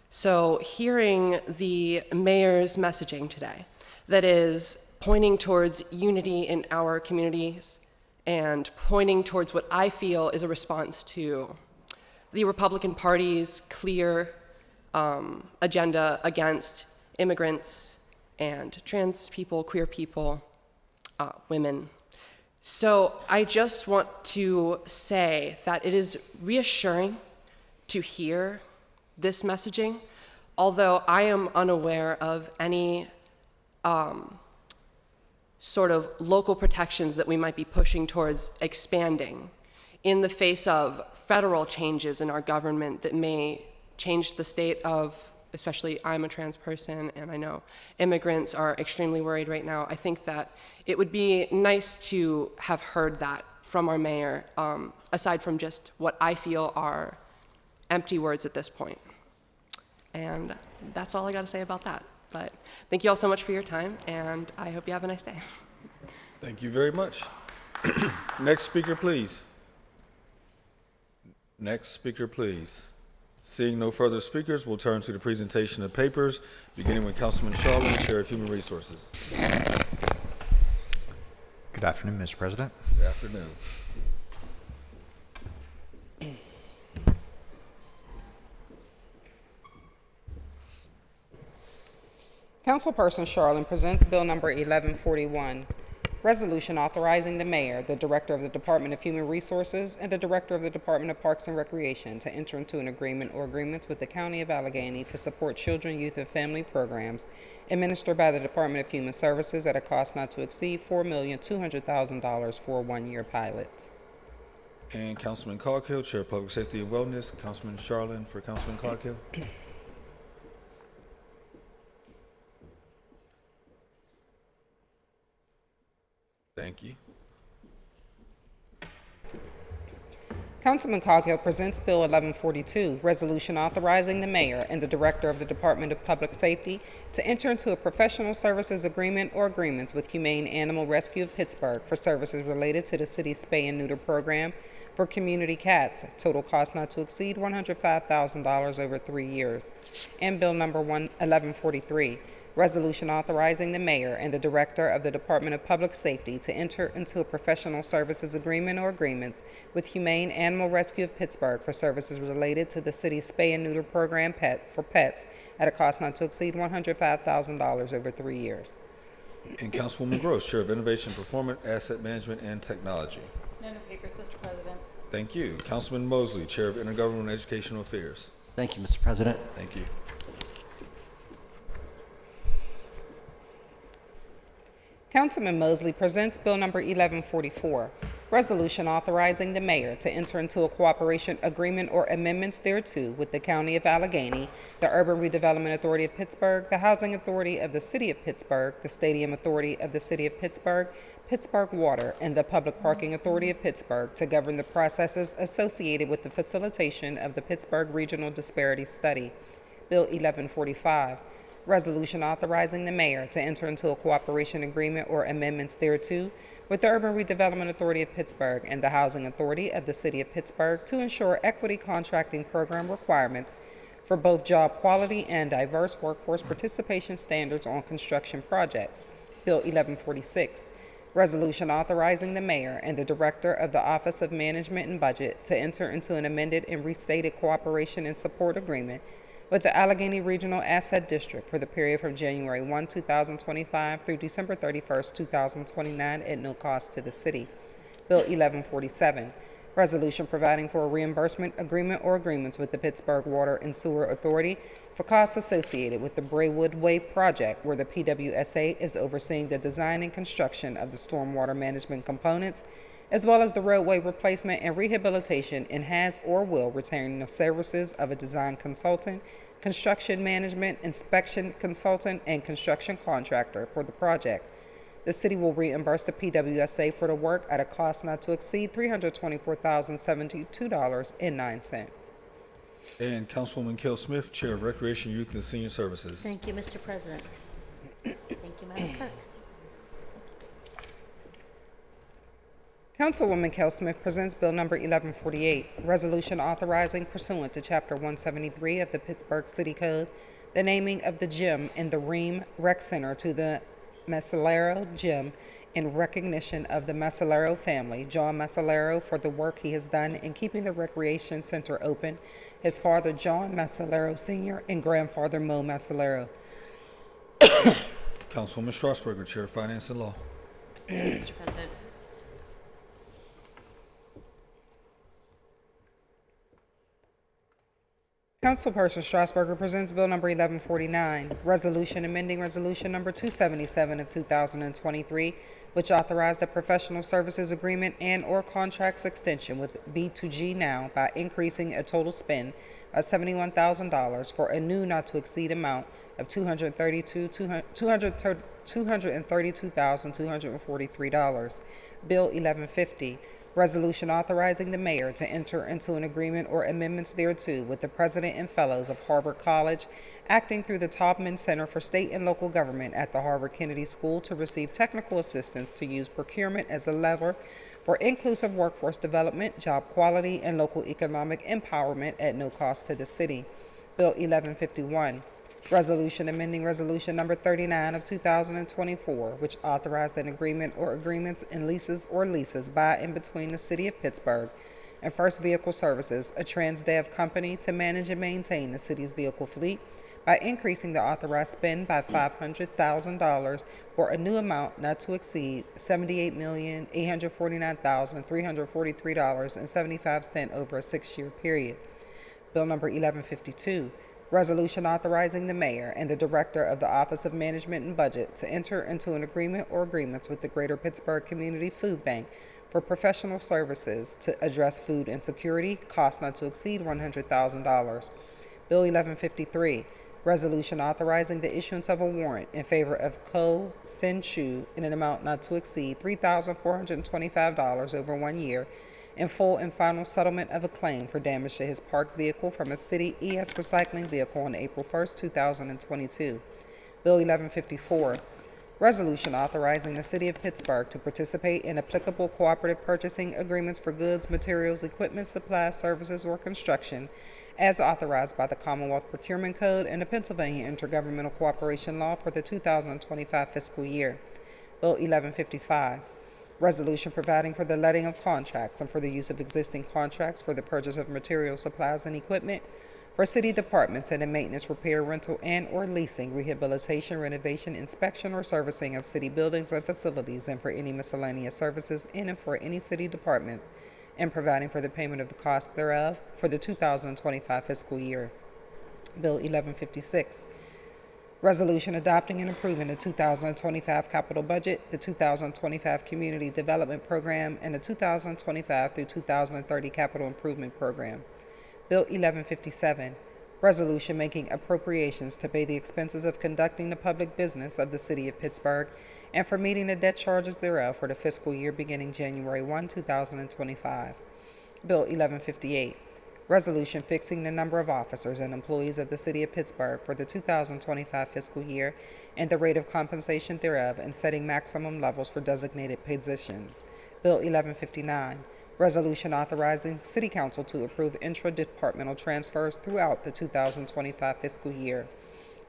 So hearing the mayor's messaging today that is pointing towards unity in our communities and pointing towards what I feel is a response to the Republican Party's clear agenda against immigrants and trans people, queer people, women. So I just want to say that it is reassuring to hear this messaging, although I am unaware of any sort of local protections that we might be pushing towards expanding in the face of federal changes in our government that may change the state of, especially I'm a trans person and I know immigrants are extremely worried right now. I think that it would be nice to have heard that from our mayor, aside from just what I feel are empty words at this point. And that's all I got to say about that. But thank you all so much for your time, and I hope you have a nice day. Thank you very much. Next speaker, please. Next speaker, please. Seeing no further speakers, we'll turn to the presentation of papers, beginning with Councilman Charlin, Chair of Human Resources. Good afternoon, Mr. President. Good afternoon. Councilperson Charlin presents Bill Number 1141, Resolution authorizing the Mayor, the Director of the Department of Human Resources, and the Director of the Department of Parks and Recreation to enter into an agreement or agreements with the County of Allegheny to support children, youth, and family programs administered by the Department of Human Services at a cost not to exceed $4,200,000 for a one-year pilot. And Councilman Coghill, Chair of Public Safety and Wellness. Councilman Charlin for Councilman Coghill. Thank you. Councilman Coghill presents Bill 1142, Resolution authorizing the Mayor and the Director of the Department of Public Safety to enter into a professional services agreement or agreements with Humane Animal Rescue of Pittsburgh for services related to the city's spay and neuter program for community cats, total cost not to exceed $105,000 over 3 years. And Bill Number 1143, Resolution authorizing the Mayor and the Director of the Department of Public Safety to enter into a professional services agreement or agreements with Humane Animal Rescue of Pittsburgh for services related to the city's spay and neuter program for pets at a cost not to exceed $105,000 over 3 years. And Councilwoman Gross, Chair of Innovation, Performance, Asset Management, and Technology. No new papers, Mr. President. Thank you. Councilman Mosley, Chair of Intergovernmental and Educational Affairs. Thank you, Mr. President. Thank you. Councilman Mosley presents Bill Number 1144, Resolution authorizing the mayor to enter into a cooperation agreement or amendments thereto with the County of Allegheny, the Urban Redevelopment Authority of Pittsburgh, the Housing Authority of the City of Pittsburgh, the Stadium Authority of the City of Pittsburgh, Pittsburgh Water, and the Public Parking Authority of Pittsburgh to govern the processes associated with the facilitation of the Pittsburgh Regional Disparity Study. Bill 1145. Resolution authorizing the mayor to enter into a cooperation agreement or amendments thereto with the Urban Redevelopment Authority of Pittsburgh and the Housing Authority of the City of Pittsburgh to ensure equity contracting program requirements for both job quality and diverse workforce participation standards on construction projects. Bill 1146. Resolution authorizing the mayor and the director of the Office of Management and Budget to enter into an amended and restated cooperation and support agreement with the Allegheny Regional Asset District for the period from January 1, 2025 through December 31, 2029 at no cost to the city. Bill 1147. Resolution providing for a reimbursement agreement or agreements with the Pittsburgh Water and Sewer Authority for costs associated with the Braywood Way project, where the PWSA is overseeing the design and construction of the stormwater management components, as well as the roadway replacement and rehabilitation, and has or will retain the services of a design consultant, construction management, inspection consultant, and construction contractor for the project. The city will reimburse the PWSA for the work at a cost not to exceed $324,072.09. And Councilwoman Kell Smith, Chair of Recreation, Youth, and Senior Services. Thank you, Mr. President. Thank you, Madam Clerk. Councilwoman Kell Smith presents Bill number 1148, resolution authorizing pursuant to Chapter 173 of the Pittsburgh City Code, the naming of the gym in the Ream Rec Center to the Massalero Gym in recognition of the Massalero family, John Massalero, for the work he has done in keeping the recreation center open, his father John Massalero Sr. and grandfather Mo Massalero. Councilwoman Strasburger, Chair of Finance and Law. Mr. President. Councilperson Strasburger presents Bill number 1149, resolution amending resolution number 277 of 2023, which authorized a professional services agreement and or contracts extension with B2G Now by increasing a total spend of $71,000 for a new not to exceed amount of $232,243. Bill 1150. Resolution authorizing the mayor to enter into an agreement or amendments thereto with the president and fellows of Harvard College, acting through the Taubman Center for State and Local Government at the Harvard Kennedy School to receive technical assistance to use procurement as a lever for inclusive workforce development, job quality, and local economic empowerment at no cost to the city. Bill 1151. Resolution amending Resolution number 39 of 2024, which authorized an agreement or agreements in leases or leases by and between the City of Pittsburgh and First Vehicle Services, a TransDev company, to manage and maintain the city's vehicle fleet by increasing the authorized spend by $500,000 for a new amount not to exceed $78,849,343.75 over a 6-year period. Bill number 1152. Resolution authorizing the mayor and the director of the Office of Management and Budget to enter into an agreement or agreements with the Greater Pittsburgh Community Food Bank for professional services to address food insecurity, cost not to exceed $100,000. Bill 1153. Resolution authorizing the issuance of a warrant in favor of Ko Sin Chu in an amount not to exceed $3,425 over 1 year in full and final settlement of a claim for damage to his parked vehicle from a city ES recycling vehicle on April 1, 2022. Bill 1154. Resolution authorizing the City of Pittsburgh to participate in applicable cooperative purchasing agreements for goods, materials, equipment, supplies, services, or construction as authorized by the Commonwealth Procurement Code and the Pennsylvania Intergovernmental Cooperation Law for the 2025 fiscal year. Bill 1155. Resolution providing for the letting of contracts and for the use of existing contracts for the purchase of materials, supplies, and equipment for city departments and in maintenance, repair, rental, and or leasing, rehabilitation, renovation, inspection, or servicing of city buildings and facilities, and for any miscellaneous services in and for any city department, and providing for the payment of the cost thereof for the 2025 fiscal year. Bill 1156. Resolution adopting and approving the 2025 capital budget, the 2025 community development program, and the 2025 through 2030 capital improvement program. Bill 1157, resolution making appropriations to pay the expenses of conducting the public business of the City of Pittsburgh and for meeting the debt charges thereof for the fiscal year beginning January 1, 2025. Bill 1158, resolution fixing the number of officers and employees of the City of Pittsburgh for the 2025 fiscal year and the rate of compensation thereof and setting maximum levels for designated positions. Bill 1159, resolution authorizing City Council to approve intra-departmental transfers throughout the 2025 fiscal year.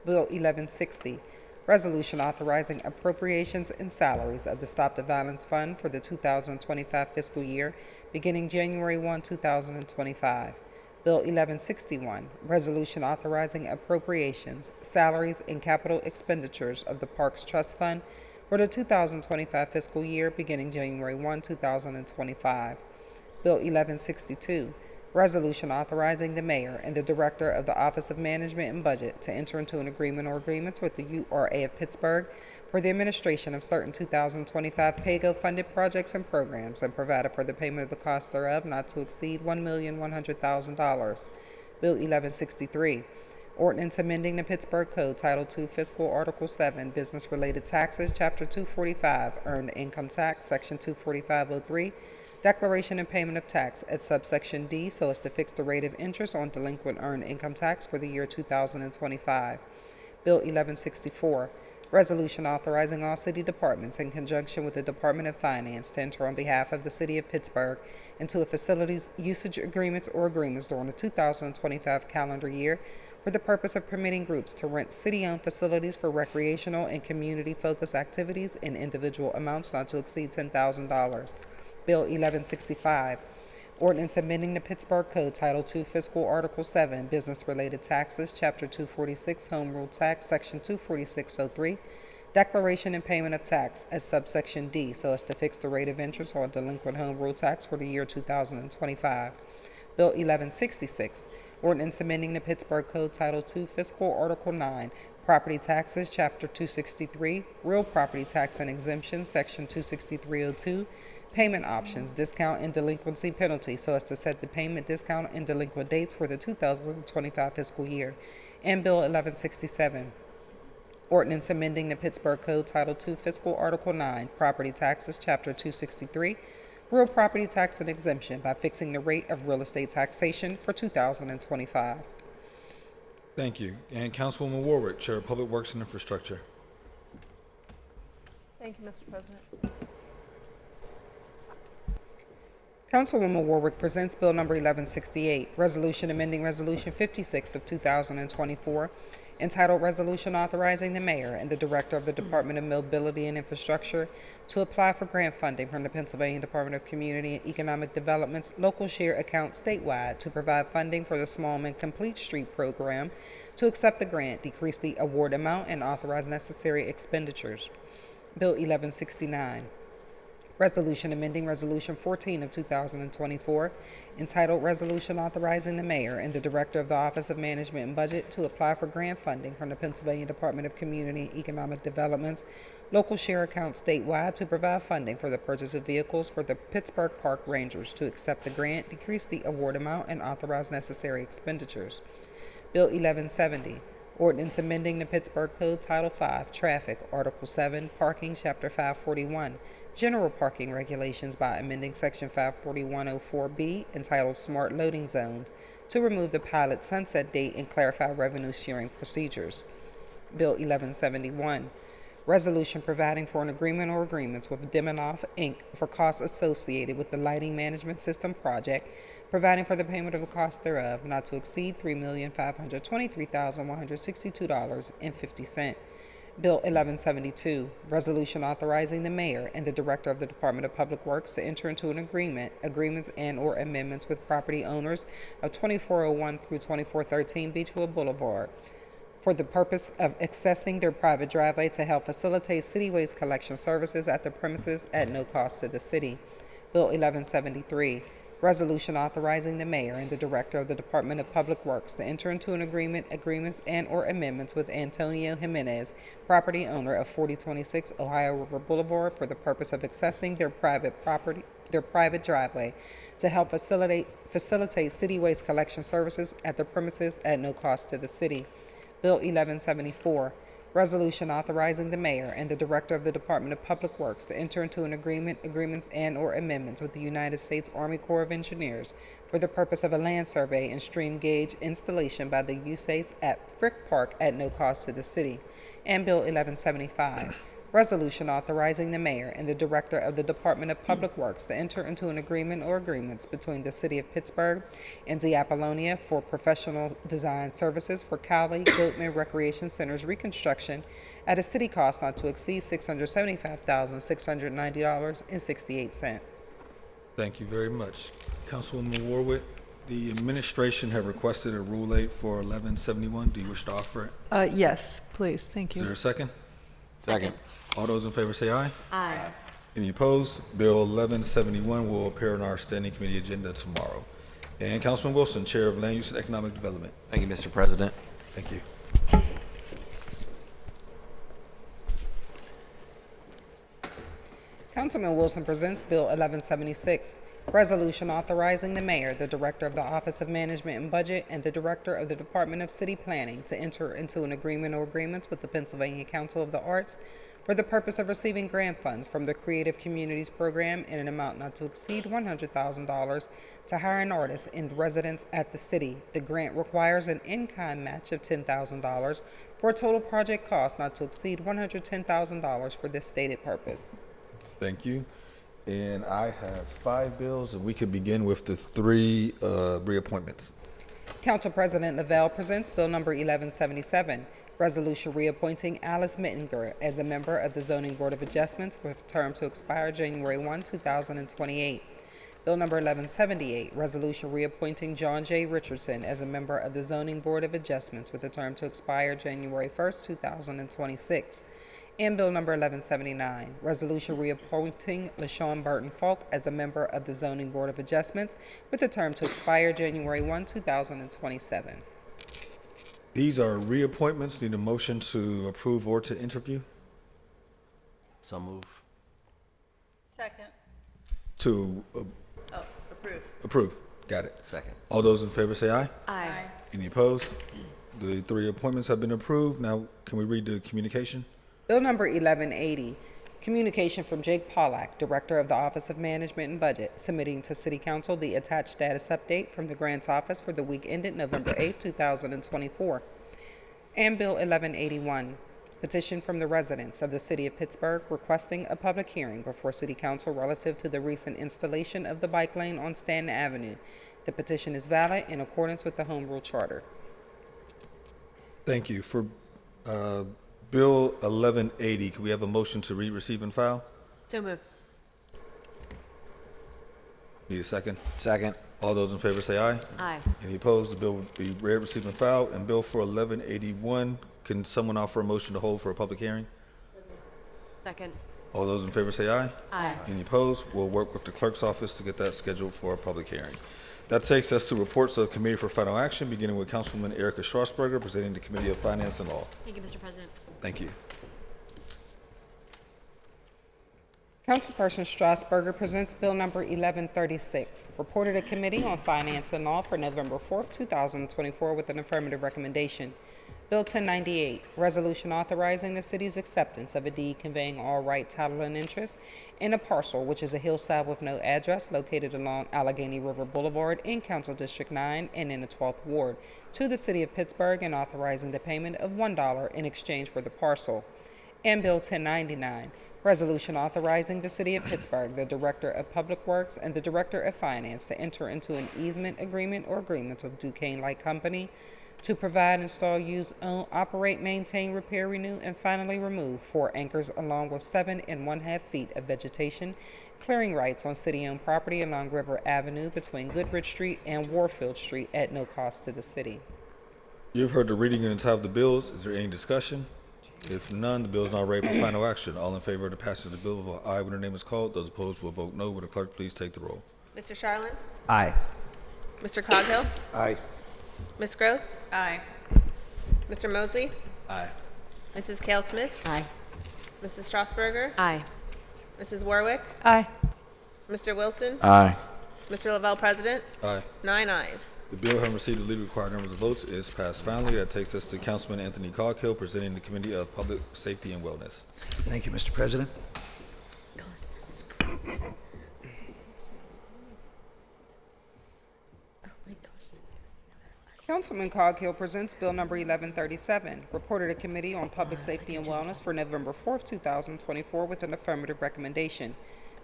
Bill 1160, resolution authorizing appropriations and salaries of the Stop the Violence Fund for the 2025 fiscal year beginning January 1, 2025. Bill 1161, resolution authorizing appropriations, salaries, and capital expenditures of the Parks Trust Fund for the 2025 fiscal year beginning January 1, 2025. Bill 1162, resolution authorizing the mayor and the director of the Office of Management and Budget to enter into an agreement or agreements with the URA of Pittsburgh for the administration of certain 2025 PAYGO-funded projects and programs and provided for the payment of the cost thereof not to exceed $1,100,000. Bill 1163, ordinance amending the Pittsburgh Code Title II Fiscal Article 7 Business-Related Taxes, Chapter 245, Earned Income Tax, Section 245.03, declaration and payment of tax at subsection D so as to fix the rate of interest on delinquent earned income tax for the year 2025. Bill 1164, resolution authorizing all city departments in conjunction with the Department of Finance to enter on behalf of the City of Pittsburgh into a facilities usage agreements or agreements during the 2025 calendar year for the purpose of permitting groups to rent city-owned facilities for recreational and community-focused activities in individual amounts not to exceed $10,000. Bill 1165, ordinance amending the Pittsburgh Code Title II Fiscal Article 7 Business-Related Taxes, Chapter 246 Home Rule Tax, Section 246.03, declaration and payment of tax as subsection D so as to fix the rate of interest on delinquent home rule tax for the year 2025. Bill 1166, ordinance amending the Pittsburgh Code Title II Fiscal Article 9 Property Taxes, Chapter 263, Real Property Tax and Exemption, Section 263.02, Payment Options, Discount and Delinquency Penalty so as to set the payment, discount, and delinquent dates for the 2025 fiscal year. And Bill 1167, ordinance amending the Pittsburgh Code Title II Fiscal Article 9, Property Taxes, Chapter 263, Real Property Tax and Exemption by fixing the rate of real estate taxation for 2025. Thank you. And Councilwoman Warwick, Chair of Public Works and Infrastructure. Thank you, Mr. President. Councilwoman Warwick presents Bill Number 1168, Resolution amending Resolution 56 of 2024, entitled Resolution Authorizing the Mayor and the Director of the Department of Mobility and Infrastructure to apply for grant funding from the Pennsylvania Department of Community and Economic Development's local share account statewide to provide funding for the Smallman Complete Street program, to accept the grant, decrease the award amount, and authorize necessary expenditures. Bill 1169. Resolution amending Resolution 14 of 2024, entitled Resolution Authorizing the Mayor and the Director of the Office of Management and Budget to apply for grant funding from the Pennsylvania Department of Community and Economic Development's local share account statewide to provide funding for the purchase of vehicles for the Pittsburgh Park Rangers, to accept the grant, decrease the award amount, and authorize necessary expenditures. Bill 1170. Ordinance amending the Pittsburgh Code Title V, Traffic, Article 7, Parking, Chapter 541, General Parking Regulations by amending Section 54104B, entitled Smart Loading Zones, to remove the pilot sunset date and clarify revenue sharing procedures. Bill 1171. Resolution providing for an agreement or agreements with Deminoff, Inc. for costs associated with the Lighting Management System project, providing for the payment of the cost thereof not to exceed $3,523,162.50. Bill 1172, Resolution authorizing the Mayor and the Director of the Department of Public Works to enter into an agreements and/or amendments with property owners of 2401 through 2413 Beechwood Boulevard for the purpose of accessing their private driveway to help facilitate city waste collection services at the premises at no cost to the city. Bill 1173, Resolution authorizing the mayor and the director of the Department of Public Works to enter into an agreements, and/or amendments with Antonio Jimenez, property owner of 4026 Ohio River Boulevard, for the purpose of accessing their private driveway to help facilitate city waste collection services at the premises at no cost to the city. Bill 1174. Resolution authorizing the mayor and the director of the Department of Public Works to enter into an agreements, and/or amendments with the United States Army Corps of Engineers for the purpose of a land survey and stream gauge installation by the USACE at Frick Park at no cost to the city. And Bill 1175. Resolution authorizing the mayor and the director of the Department of Public Works to enter into an agreement or agreements between the city of Pittsburgh and Apollonia for professional design services for Cowley Goatman Recreation Center's reconstruction at a city cost not to exceed $675,690.68. Thank you very much. Councilwoman Warwick, the administration have requested a Rule 8 for 1171. Do you wish to offer it? Yes, please, thank Is there you. a second? Second. All those in favor say aye. Aye. Any opposed? Bill 1171 will appear on our standing committee agenda tomorrow. And Councilman Wilson, Chair of Land Use and Economic Development. Thank you, Mr. President. Thank you. Councilman Wilson presents Bill 1176, resolution authorizing the mayor, the director of the Office of Management and Budget, and the director of the Department of City Planning to enter into an agreement or agreements with the Pennsylvania Council of the Arts for the purpose of receiving grant funds from the Creative Communities Program in an amount not to exceed $100,000 to hire an artist in residence at the city. The grant requires an in-kind match of $10,000 for a total project cost not to exceed $110,000 for this stated purpose. Thank you. And I have 5 bills, and we could begin with the 3 reappointments. Council President Lavelle presents Bill Number 1177, resolution reappointing Alice Mittinger as a member of the Zoning Board of Adjustments with a term to expire January 1, 2028. Bill Number 1178, resolution reappointing John J. Richardson as a member of the Zoning Board of Adjustments with a term to expire January 1, 2026. And Bill Number 1179, resolution reappointing LaShawn Burton Falk as a member of the Zoning Board of Adjustments with a term to expire January 1, 2027. These are reappointments. Need a motion to approve or to interview? So move. Second. To Approve. approve. Got it. Second. All those in favor say aye. Aye. Any opposed? The 3 appointments have been approved. Now, can we read the communication? Bill Number 1180, communication from Jake Pollack, Director of the Office of Management and Budget, submitting to City Council the attached status update from the Grants Office for the week ended November 8, 2024. And Bill 1181, petition from the residents of the City of Pittsburgh requesting a public hearing before City Council relative to the recent installation of the bike lane on Stanton Avenue. The petition is valid in accordance with the Home Rule Charter. Thank you. For Bill 1180, can we have a motion to read, receive, and file? So moved. Need a second? Second. All those in favor say aye. Aye. Any opposed? The bill will be read, received, and filed. And Bill for 1181, can someone offer a motion to hold for a public hearing? Second. All those in favor say aye. Aye. Any opposed? We'll work with the clerk's office to get that scheduled for a public hearing. That takes us to reports of Committee for Final Action, beginning with Councilwoman Erica Strasburger, presenting the Committee of Finance and Law. Thank you, Mr. President. Thank you. Councilperson Strasburger presents Bill Number 1136, reported to Committee on Finance and Law for November 4, 2024, with an affirmative recommendation. Bill 1098, resolution authorizing the city's acceptance of a deed conveying all right, title, and interest in a parcel which is a hillside with no address located along Allegheny River Boulevard in Council District 9 and in the 12th Ward to the City of Pittsburgh and authorizing the payment of $1 in exchange for the parcel. And Bill 1099, resolution authorizing the City of Pittsburgh, the Director of Public Works, and the Director of Finance to enter into an easement agreement or agreements with Duquesne Light Company to provide, install, use, own, operate, maintain, repair, renew, and finally remove 4 anchors along with 7 1/2 feet of vegetation clearing rights on city-owned property along River Avenue between Goodrich Street and Warfield Street at no cost to the city. You've heard the reading and the title of the bills. Is there any discussion? If none, the bill is now ready for final action. All in favor of the passage of the bill will vote aye when their name is called. Those opposed will vote no. Will the clerk please take the roll? Mr. Charlin? Aye. Mr. Coghill? Aye. Ms. Gross? Aye. Mr. Mosley? Aye. Mrs. Cale Smith? Aye. Mrs. Strasburger? Aye. Mrs. Warwick? Aye. Mr. Wilson? Aye. Mr. Lavelle, President? Aye. 9 ayes. The bill having received the legally required numbers of votes is passed finally. That takes us to Councilman Anthony Coghill presenting the Committee of Public Safety and Wellness. Thank you, Mr. President. Councilman Coghill presents Bill Number 1137, reported to Committee on Public Safety and Wellness for November 4th, 2024, with an affirmative recommendation.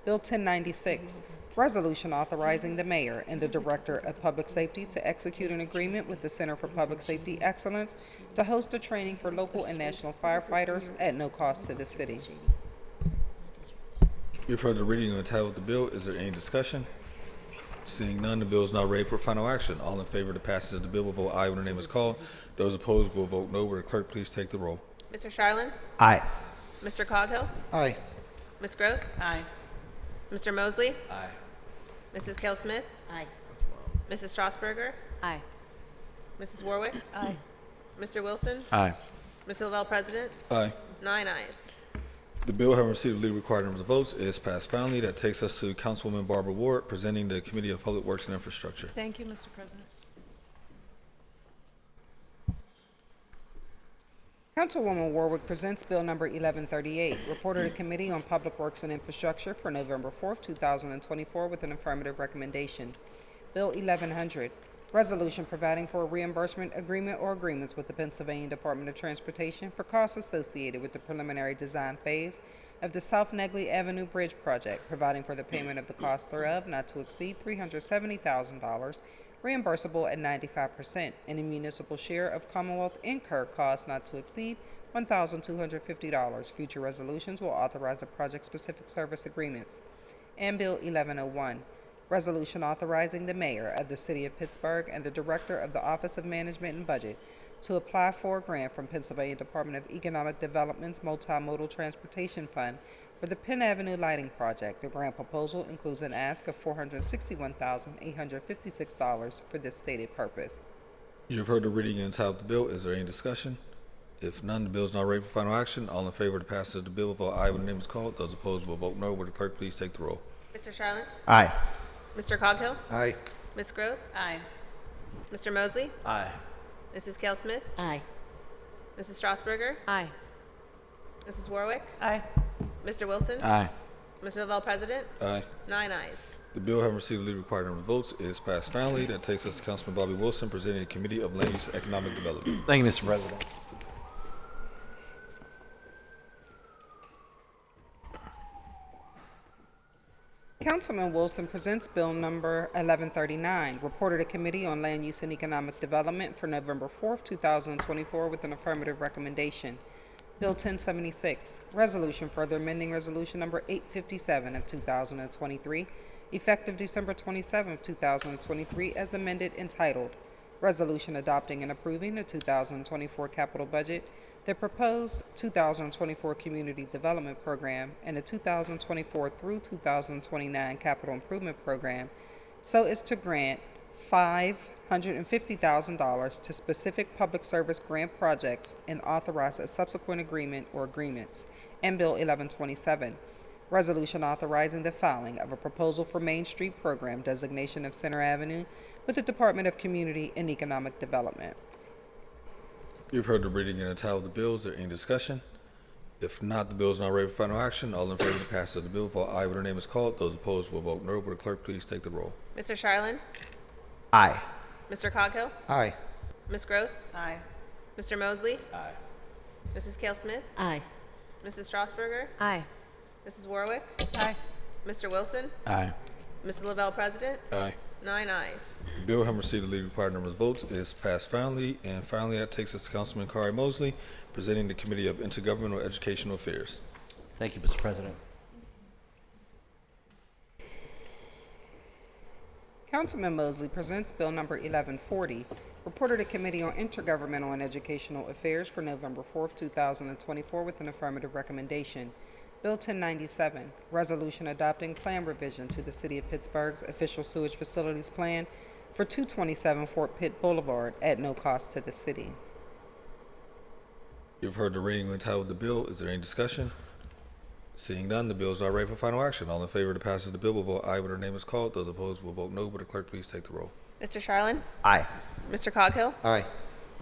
Bill 1096, resolution authorizing the mayor and the director of public safety to execute an agreement with the Center for Public Safety Excellence to host a training for local and national firefighters at no cost to the city. You've heard the reading and the title of the bill. Is there any discussion? Seeing none, the bill is now ready for final action. All in favor of the passage of the bill will vote aye when the name is called. Those opposed will vote no. Will the clerk please take the roll? Mr. Charlin? Aye. Mr. Coghill? Aye. Ms. Gross? Aye. Mr. Mosley? Aye. Mrs. Cale Smith? Aye. Mrs. Strasburger? Aye. Mrs. Warwick? Aye. Mr. Wilson? Aye. Mr. Lavelle, President? Aye. 9 ayes. The bill having received the legally required numbers of votes is passed finally. That takes us to Councilwoman Barbara Ward presenting the Committee of Public Works and Infrastructure. Thank you, Mr. President. Councilwoman Warwick presents Bill Number 1138, reported to Committee on Public Works and Infrastructure for November 4th, 2024, with an affirmative recommendation. Bill 1100, resolution providing for a reimbursement agreement or agreements with the Pennsylvania Department of Transportation for costs associated with the preliminary design phase of the South Negley Avenue Bridge project, providing for the payment of the costs thereof not to exceed $370,000, reimbursable at 95%, and a municipal share of Commonwealth incurred costs not to exceed $1,250. Future resolutions will authorize the project-specific service agreements. And Bill 1101, resolution authorizing the mayor of the city of Pittsburgh and the director of the Office of Management and Budget to apply for a grant from Pennsylvania Department of Economic Development's Multimodal Transportation Fund for the Penn Avenue Lighting Project. The grant proposal includes an ask of $461,856 for this stated purpose. You've heard the reading and title of the bill. Is there any discussion? If none, the bill is now ready for final action. All in favor of the passage of the bill will vote aye when the name is called. Those opposed will vote no. Will the clerk please take the roll? Mr. Charlin? Aye. Mr. Coghill? Aye. Ms. Gross? Aye. Mr. Mosley? Aye. Mrs. Cale Smith? Aye. Mrs. Strasburger? Aye. Mrs. Warwick? Aye. Mr. Wilson? Aye. Mr. Lavelle, President? Aye. 9 ayes. The bill having received the legally required number of votes is passed finally. That takes us to Councilman Bobby Wilson presenting the Committee of Land Use and Economic Development. Thank you, Mr. President. Councilman Wilson presents Bill Number 1139, reported to Committee on Land Use and Economic Development for November 4th, 2024, with an affirmative recommendation. Bill 1076, resolution further amending Resolution Number 857 of 2023, effective December 27, 2023, as amended, entitled, Resolution Adopting and Approving the 2024 Capital Budget, the proposed 2024 Community Development Program, and the 2024 through 2029 Capital Improvement Program, so as to grant $550,000 to specific public service grant projects and authorize a subsequent agreement or agreements. And Bill 1127, resolution authorizing the filing of a proposal for Main Street Program designation of Center Avenue with the Department of Community and Economic Development. You've heard the reading and the title of the bill. Is there any discussion? If not, the bill is now ready for final action. All in favor of the passage of the bill, vote aye when the name is called. Those opposed will vote no. Will the clerk please take the roll? Mr. Charlin? Aye. Mr. Coghill? Aye. Ms. Gross? Aye. Mr. Mosley? Aye. Mrs. Cale Smith? Aye. Mrs. Strasburger? Aye. Mrs. Warwick? Aye. Mr. Wilson? Aye. Mr. Lavelle, President? Aye. 9 ayes. The bill having received the legally required number of votes is passed finally. And finally, that takes us to Councilman Kari Mosley presenting the Committee of Intergovernmental Educational Affairs. Thank you, Mr. President. Councilman Mosley presents Bill Number 1140, reported to Committee on Intergovernmental and Educational Affairs for November 4th, 2024, with an affirmative recommendation. Bill 1097, resolution adopting plan revision to the City of Pittsburgh's official sewage facilities plan for 227 Fort Pitt Boulevard at no cost to the city. You've heard the reading and title of the bill. Is there any discussion? Seeing none, the bill is now ready for final action. All in favor of the passage of the bill will vote aye when their name is called. Those opposed will vote no. Will the clerk please take the roll? Mr. Charlin? Aye. Mr. Coghill? Aye.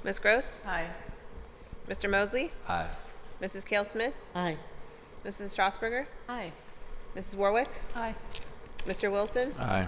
Ms. Gross? Aye. Mr. Mosley? Aye. Mrs. Cale Smith? Aye. Mrs. Strasburger? Aye. Mrs. Warwick? Aye. Mr. Wilson? Aye.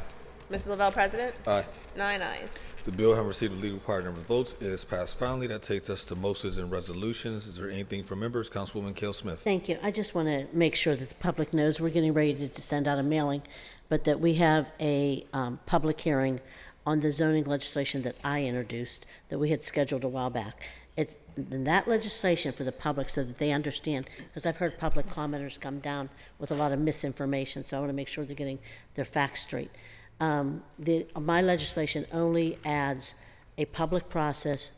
Mr. Lavelle, President? Aye. 9 ayes. The bill, having received the legal required number of votes, is passed finally. That takes us to motions and resolutions. Is there anything from members? Councilwoman Cale Smith. Thank you. I just want to make sure that the public knows we're getting ready to send out a mailing, but that we have a public hearing on the zoning legislation that I introduced that we had scheduled a while back. It's that legislation for the public so that they understand, because I've heard public commenters come down with a lot of misinformation, so I want to make sure they're getting their facts straight. My legislation only adds a public process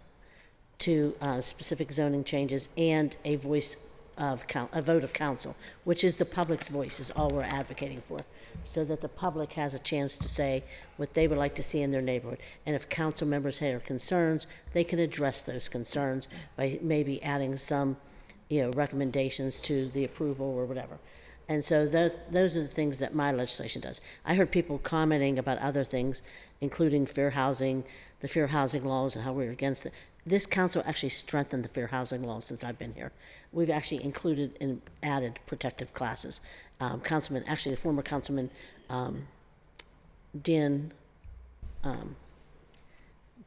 to specific zoning changes and a vote of council, which is the public's voice, is all we're advocating for, so that the public has a chance to say what they would like to see in their neighborhood. And if council members have concerns, they can address those concerns by maybe adding some, recommendations to the approval or whatever. And so those are the things that my legislation does. I heard people commenting about other things, including fair housing, the fair housing laws, and how we're against it. This council actually strengthened the fair housing laws since I've been here. We've actually included and added protective classes. The former councilman, Dan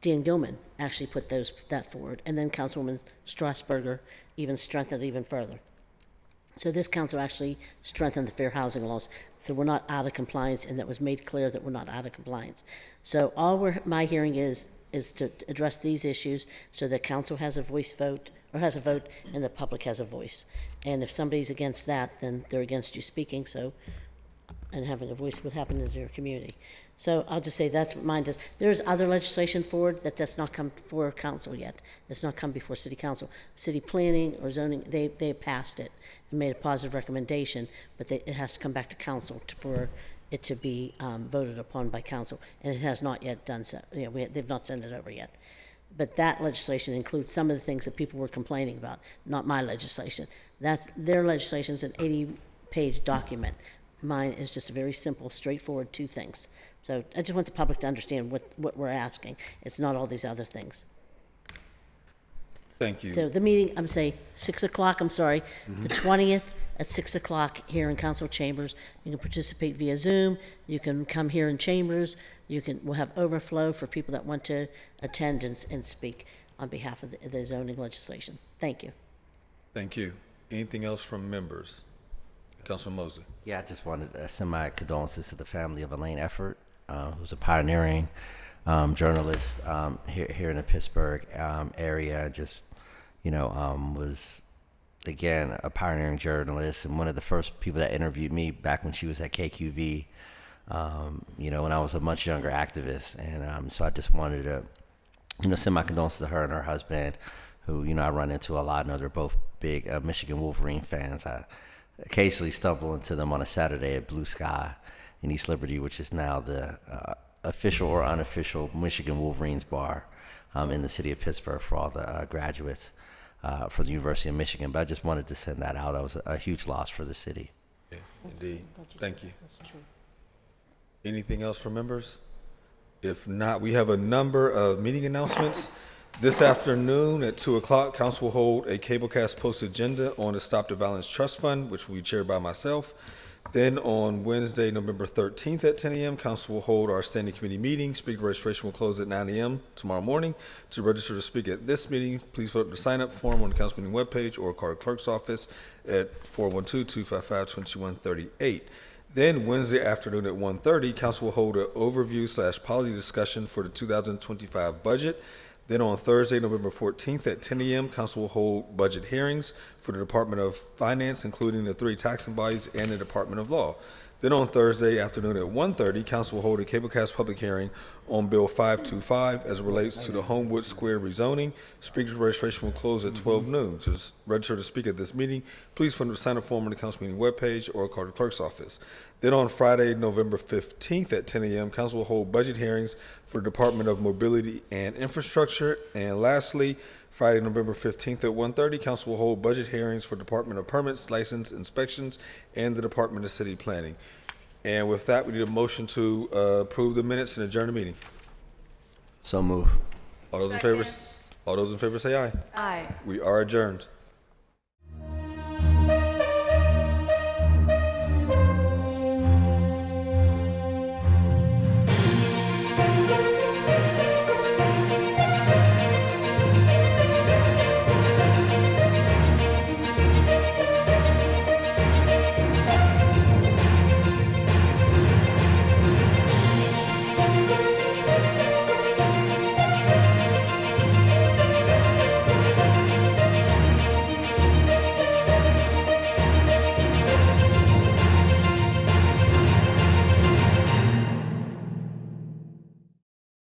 Gilman actually put that forward, and then Councilwoman Strasburger even strengthened it even further. So this council actually strengthened the fair housing laws, so we're not out of compliance, and that was made clear that we're not out of compliance. So my hearing is to address these issues so that council has a vote, and the public has a voice. And if somebody's against that, then they're against you speaking, and having a voice, what happens in your community. So I'll just say that's what mine does. There's other legislation forward that's not come before council yet. It's not come before city council. City planning or zoning, they passed it and made a positive recommendation, but it has to come back to council for it to be voted upon by council, and it has not yet done so. They've not sent it over yet. But that legislation includes some of the things that people were complaining about, not my legislation. Their legislation is an 80-page document. Mine is just a very simple, straightforward 2 things. So I just want the public to understand what we're asking. It's not all these other things. Thank you. So the meeting, 6 o'clock, the 20th at 6 o'clock here in council chambers. You can participate via Zoom. You can come here in chambers. We'll have overflow for people that want to attend and speak on behalf of the zoning legislation. Thank you. Thank you. Anything else from members? Councilman Mosley. Yeah, I just wanted to send my condolences to the family of Elaine Effort, who's a pioneering journalist here in the Pittsburgh area. Just, was, again, a pioneering journalist and one of the first people that interviewed me back when she was at KQV, when I was a much younger activist. And so I just wanted to, send my condolences to her and her husband, who, I run into a lot. I know they're both big Michigan Wolverine fans. I occasionally stumble into them on a Saturday at Blue Sky in East Liberty, which is now the official or unofficial Michigan Wolverines bar in the city of Pittsburgh for all the graduates for the University of Michigan. But I just wanted to send that out. That was a huge loss for the city. Yeah, indeed. Thank you. That's true. Anything else from members? If not, we have a number of meeting announcements. This afternoon at 2 o'clock, council will hold a cablecast post agenda on the Stop the Violence Trust Fund, which will be chaired by myself. Then on Wednesday, November 13th at 10 a.m., council will hold our standing committee meeting. Speaker registration will close at 9 a.m. tomorrow morning. To register to speak at this meeting, please fill up the sign-up form on the council meeting webpage or call the clerk's office at 412-255-2138. Then Wednesday afternoon at 1:30, council will hold an overview/policy discussion for the 2025 budget. Then on Thursday, November 14th at 10 a.m., council will hold budget hearings for the Department of Finance, including the 3 taxing bodies and the Department of Law. Then on Thursday afternoon at 1:30, council will hold a cablecast public hearing on Bill 525 as it relates to the Homewood Square rezoning. Speakers registration will close at 12 noon. To register to speak at this meeting, please fill the sign-up form on the council meeting webpage or call the clerk's office. Then on Friday, November 15th at 10 a.m., council will hold budget hearings for the Department of Mobility and Infrastructure. And lastly, Friday, November 15th at 1:30, council will hold budget hearings for Department of Permits, License, Inspections, and the Department of City Planning. And with that, we need a motion to approve the minutes and adjourn the meeting. So move. All those in favor say aye. Aye. We are adjourned.